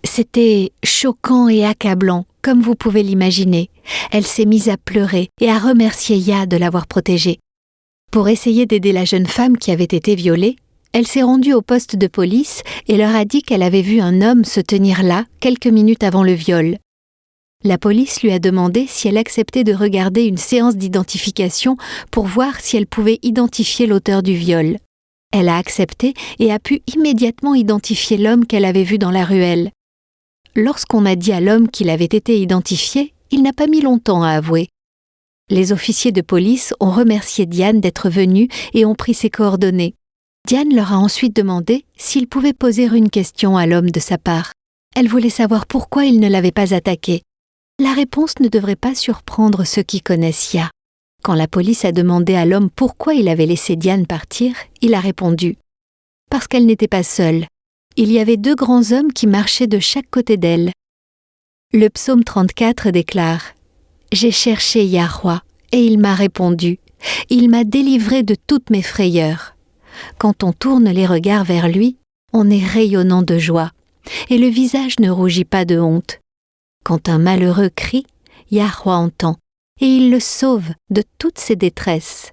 C'était choquant et accablant, comme vous pouvez l'imaginer. Elle s'est mise à pleurer et à remercier Yah de l'avoir protégée. Pour essayer d'aider la jeune femme qui avait été violée, elle s'est rendue au poste de police et leur a dit qu'elle avait vu un homme se tenir là quelques minutes avant le viol. La police lui a demandé si elle acceptait de regarder une séance d'identification pour voir si elle pouvait identifier l'auteur du viol. Elle a accepté et a pu immédiatement identifier l'homme qu'elle avait vu dans la ruelle. Lorsqu'on a dit à l'homme qu'il avait été identifié, il n'a pas mis longtemps à avouer. Les officiers de police ont remercié Diane d'être venue et ont pris ses coordonnées. Diane leur a ensuite demandé s'ils pouvaient poser une question à l'homme de sa part. Elle voulait savoir pourquoi il ne l'avait pas attaqué. La réponse ne devrait pas surprendre ceux qui connaissent Yah. Quand la police a demandé à l'homme pourquoi il avait laissé Diane partir, il a répondu « Parce qu'elle n'était pas seule. Il y avait 2 grands hommes qui marchaient de chaque côté d'elle. » Le psaume 34 déclare « J'ai cherché Yahweh, et il m'a répondu. Il m'a délivré de toutes mes frayeurs. » Quand on tourne les regards vers lui, on est rayonnant de joie, et le visage ne rougit pas de honte. Quand un malheureux crie, Yahweh entend, et il le sauve de toutes ses détresses.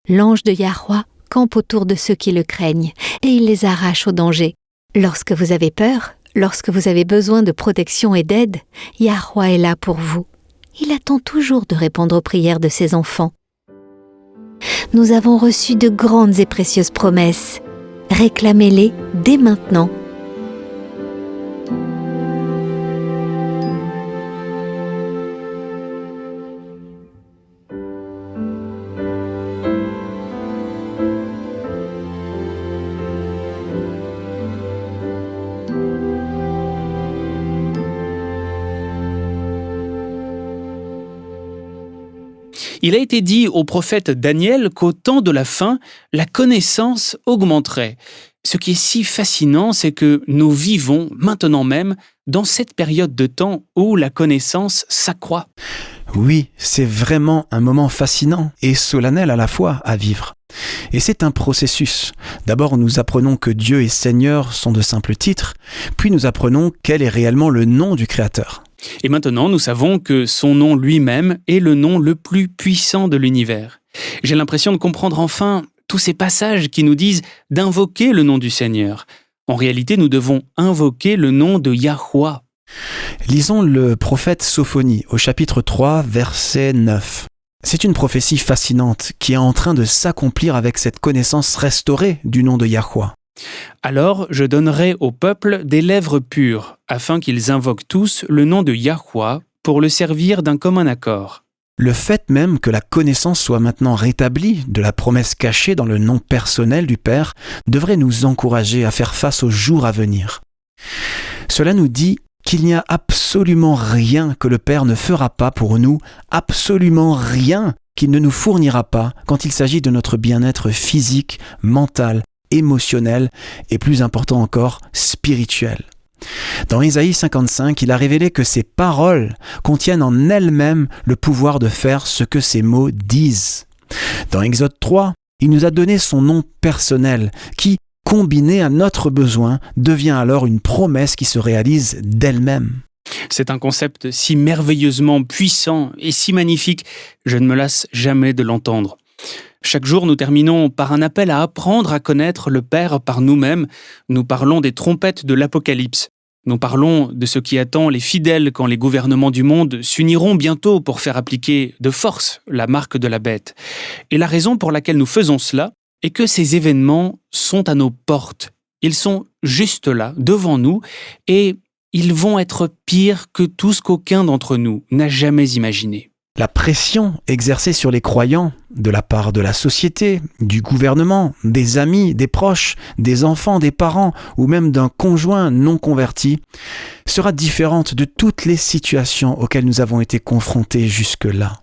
L'ange de Yahweh campe autour de ceux qui le craignent, et il les arrache au danger. Lorsque vous avez peur, lorsque vous avez besoin de protection et d'aide, Yahweh est là pour vous. Il attend toujours de répondre aux prières de ses enfants. Nous avons reçu de grandes et précieuses promesses. Réclamez-les dès maintenant. Il a été dit au prophète Daniel qu'au temps de la fin, la connaissance augmenterait. Ce qui est si fascinant, c'est que nous vivons maintenant même dans cette période de temps où la connaissance s'accroît. Oui, c'est vraiment un moment fascinant et solennel à la fois à vivre. Et c'est un processus. D'abord, nous apprenons que Dieu et Seigneur sont de simples titres, puis nous apprenons quel est réellement le nom du Créateur. Et maintenant, nous savons que son nom lui-même est le nom le plus puissant de l'univers. J'ai l'impression de comprendre enfin tous ces passages qui nous disent d'invoquer le nom du Seigneur. En réalité, nous devons invoquer le nom de Yahweh. Lisons le prophète Sophonie au chapitre 3, verset 9. C'est une prophétie fascinante qui est en train de s'accomplir avec cette connaissance restaurée du nom de Yahweh. Alors je donnerai au peuple des lèvres pures, afin qu'ils invoquent tous le nom de Yahweh pour le servir d'un commun accord. Le fait même que la connaissance soit maintenant rétablie de la promesse cachée dans le nom personnel du Père devrait nous encourager à faire face aux jours à venir. Cela nous dit qu'il n'y a absolument rien que le Père ne fera pas pour nous, absolument rien qu'il ne nous fournira pas quand il s'agit de notre bien-être physique, mental, émotionnel et plus important encore, spirituel. Dans Ésaïe 55, il a révélé que ces paroles contiennent en elles-mêmes le pouvoir de faire ce que ces mots disent. Dans Exode 3, il nous a donné son nom personnel qui, combiné à notre besoin, devient alors une promesse qui se réalise d'elle-même. C'est un concept si merveilleusement puissant et si magnifique, je ne me lasse jamais de l'entendre. Chaque jour, nous terminons par un appel à apprendre à connaître le Père par nous-mêmes. Nous parlons des trompettes de l'Apocalypse. Nous parlons de ce qui attend les fidèles quand les gouvernements du monde s'uniront bientôt pour faire appliquer de force la marque de la bête. Et la raison pour laquelle nous faisons cela est que ces événements sont à nos portes. Ils sont juste là, devant nous, et ils vont être pires que tout ce qu'aucun d'entre nous n'a jamais imaginé. La pression exercée sur les croyants de la part de la société, du gouvernement, des amis, des proches, des enfants, des parents ou même d'un conjoint non converti sera différente de toutes les situations auxquelles nous avons été confrontés jusque-là.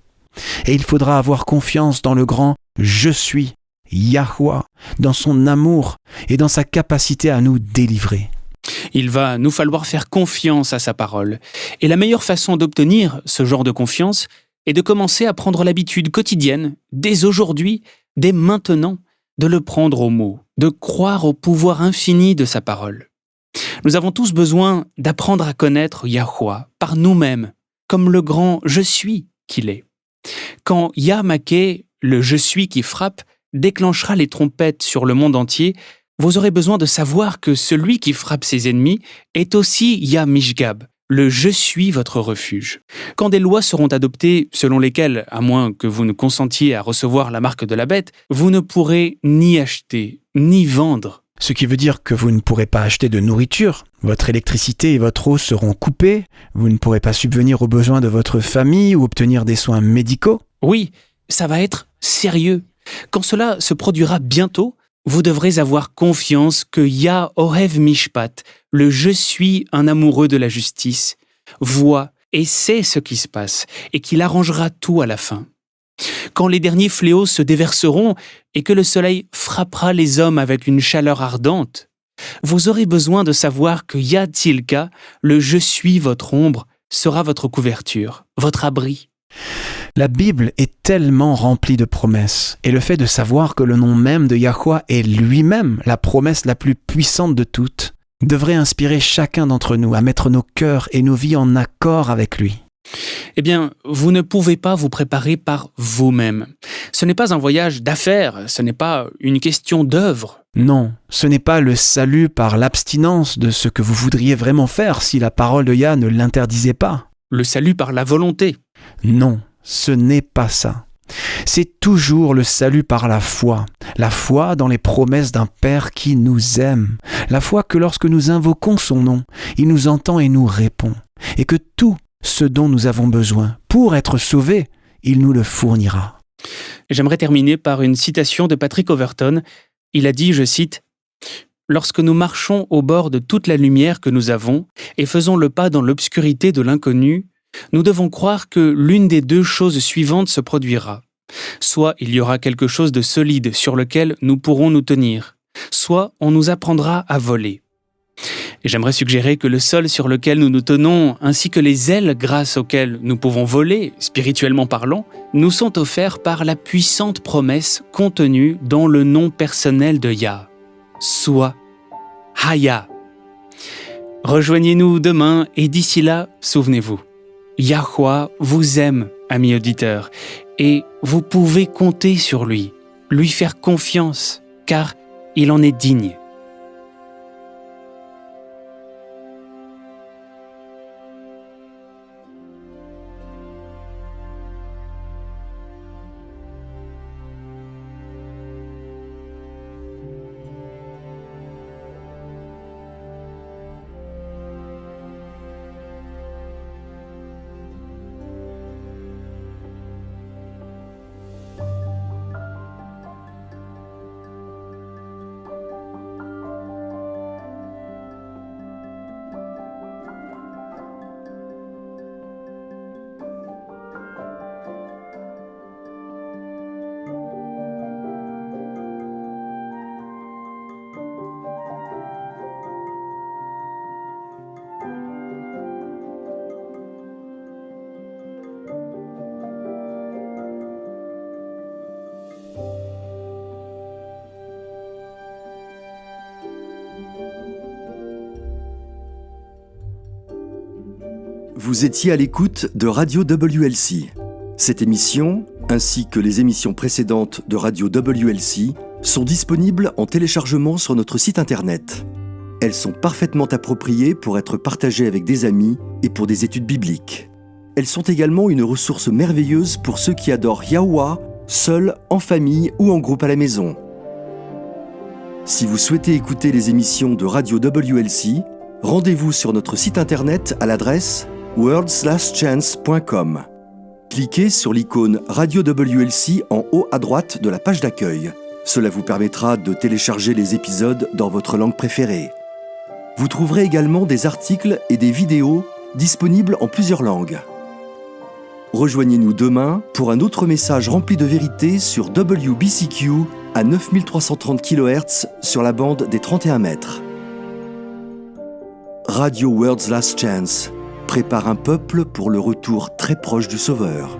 Et il faudra avoir confiance dans le grand « Je suis », Yahweh, dans son amour et dans sa capacité à nous délivrer. Il va nous falloir faire confiance à sa parole. Et la meilleure façon d'obtenir ce genre de confiance est de commencer à prendre l'habitude quotidienne, dès aujourd'hui, dès maintenant, de le prendre au mot, de croire au pouvoir infini de sa parole. Nous avons tous besoin d'apprendre à connaître Yahweh par nous-mêmes, comme le grand « Je suis » qu'il est. Quand Yah Maké, le « Je suis » qui frappe, déclenchera les trompettes sur le monde entier, vous aurez besoin de savoir que celui qui frappe ses ennemis est aussi Yah Mishgab, le « Je suis votre refuge ». Quand des lois seront adoptées selon lesquelles, à moins que vous ne consentiez à recevoir la marque de la bête, vous ne pourrez ni acheter, ni vendre. Ce qui veut dire que vous ne pourrez pas acheter de nourriture, votre électricité et votre eau seront coupées, vous ne pourrez pas subvenir aux besoins de votre famille ou obtenir des soins médicaux. Oui, ça va être sérieux. Quand cela se produira bientôt, vous devrez avoir confiance que Yah Ohev Mishpat, le « Je suis un amoureux de la justice », voit et sait ce qui se passe et qu'il arrangera tout à la fin. Quand les derniers fléaux se déverseront et que le soleil frappera les hommes avec une chaleur ardente, vous aurez besoin de savoir que Yah Tzilka, le « Je suis votre ombre », sera votre couverture, votre abri. La Bible est tellement remplie de promesses, et le fait de savoir que le nom même de Yahweh est lui-même la promesse la plus puissante de toutes, devrait inspirer chacun d'entre nous à mettre nos cœurs et nos vies en accord avec lui. Eh bien, vous ne pouvez pas vous préparer par vous-même. Ce n'est pas un voyage d'affaires, ce n'est pas une question d'œuvre. Non, ce n'est pas le salut par l'abstinence de ce que vous voudriez vraiment faire si la parole de Yah ne l'interdisait pas. Le salut par la volonté. Non, ce n'est pas ça. C'est toujours le salut par la foi dans les promesses d'un Père qui nous aime, la foi que lorsque nous invoquons son nom, il nous entend et nous répond, et que tout ce dont nous avons besoin pour être sauvés, il nous le fournira. J'aimerais terminer par une citation de Patrick Overton. Il a dit, je cite, « Lorsque nous marchons au bord de toute la lumière que nous avons et faisons le pas dans l'obscurité de l'inconnu, nous devons croire que l'une des deux choses suivantes se produira. Soit il y aura quelque chose de solide sur lequel nous pourrons nous tenir, soit on nous apprendra à voler. Et j'aimerais suggérer que le sol sur lequel nous nous tenons, ainsi que les ailes grâce auxquelles nous pouvons voler, spirituellement parlant, nous sont offerts par la puissante promesse contenue dans le nom personnel de Yah. Sois Haya. Rejoignez-nous demain et d'ici là, souvenez-vous, Yahweh vous aime, amis auditeurs, et vous pouvez compter sur lui faire confiance, car il en est digne. Vous étiez à l'écoute de Radio WLC. Cette émission, ainsi que les émissions précédentes de Radio WLC, sont disponibles en téléchargement sur notre site internet. Elles sont parfaitement appropriées pour être partagées avec des amis et pour des études bibliques. Elles sont également une ressource merveilleuse pour ceux qui adorent Yahuwah, seuls, en famille ou en groupe à la maison. Si vous souhaitez écouter les émissions de Radio WLC, rendez-vous sur notre site internet à l'adresse worldslastchance.com. Cliquez sur l'icône Radio WLC en haut à droite de la page d'accueil. Cela vous permettra de télécharger les épisodes dans votre langue préférée. Vous trouverez également des articles et des vidéos disponibles en plusieurs langues. Rejoignez-nous demain pour un autre message rempli de vérité sur WBCQ à 9330 kHz sur la bande des 31 mètres. Radio World's Last Chance prépare un peuple pour le retour très proche du Sauveur.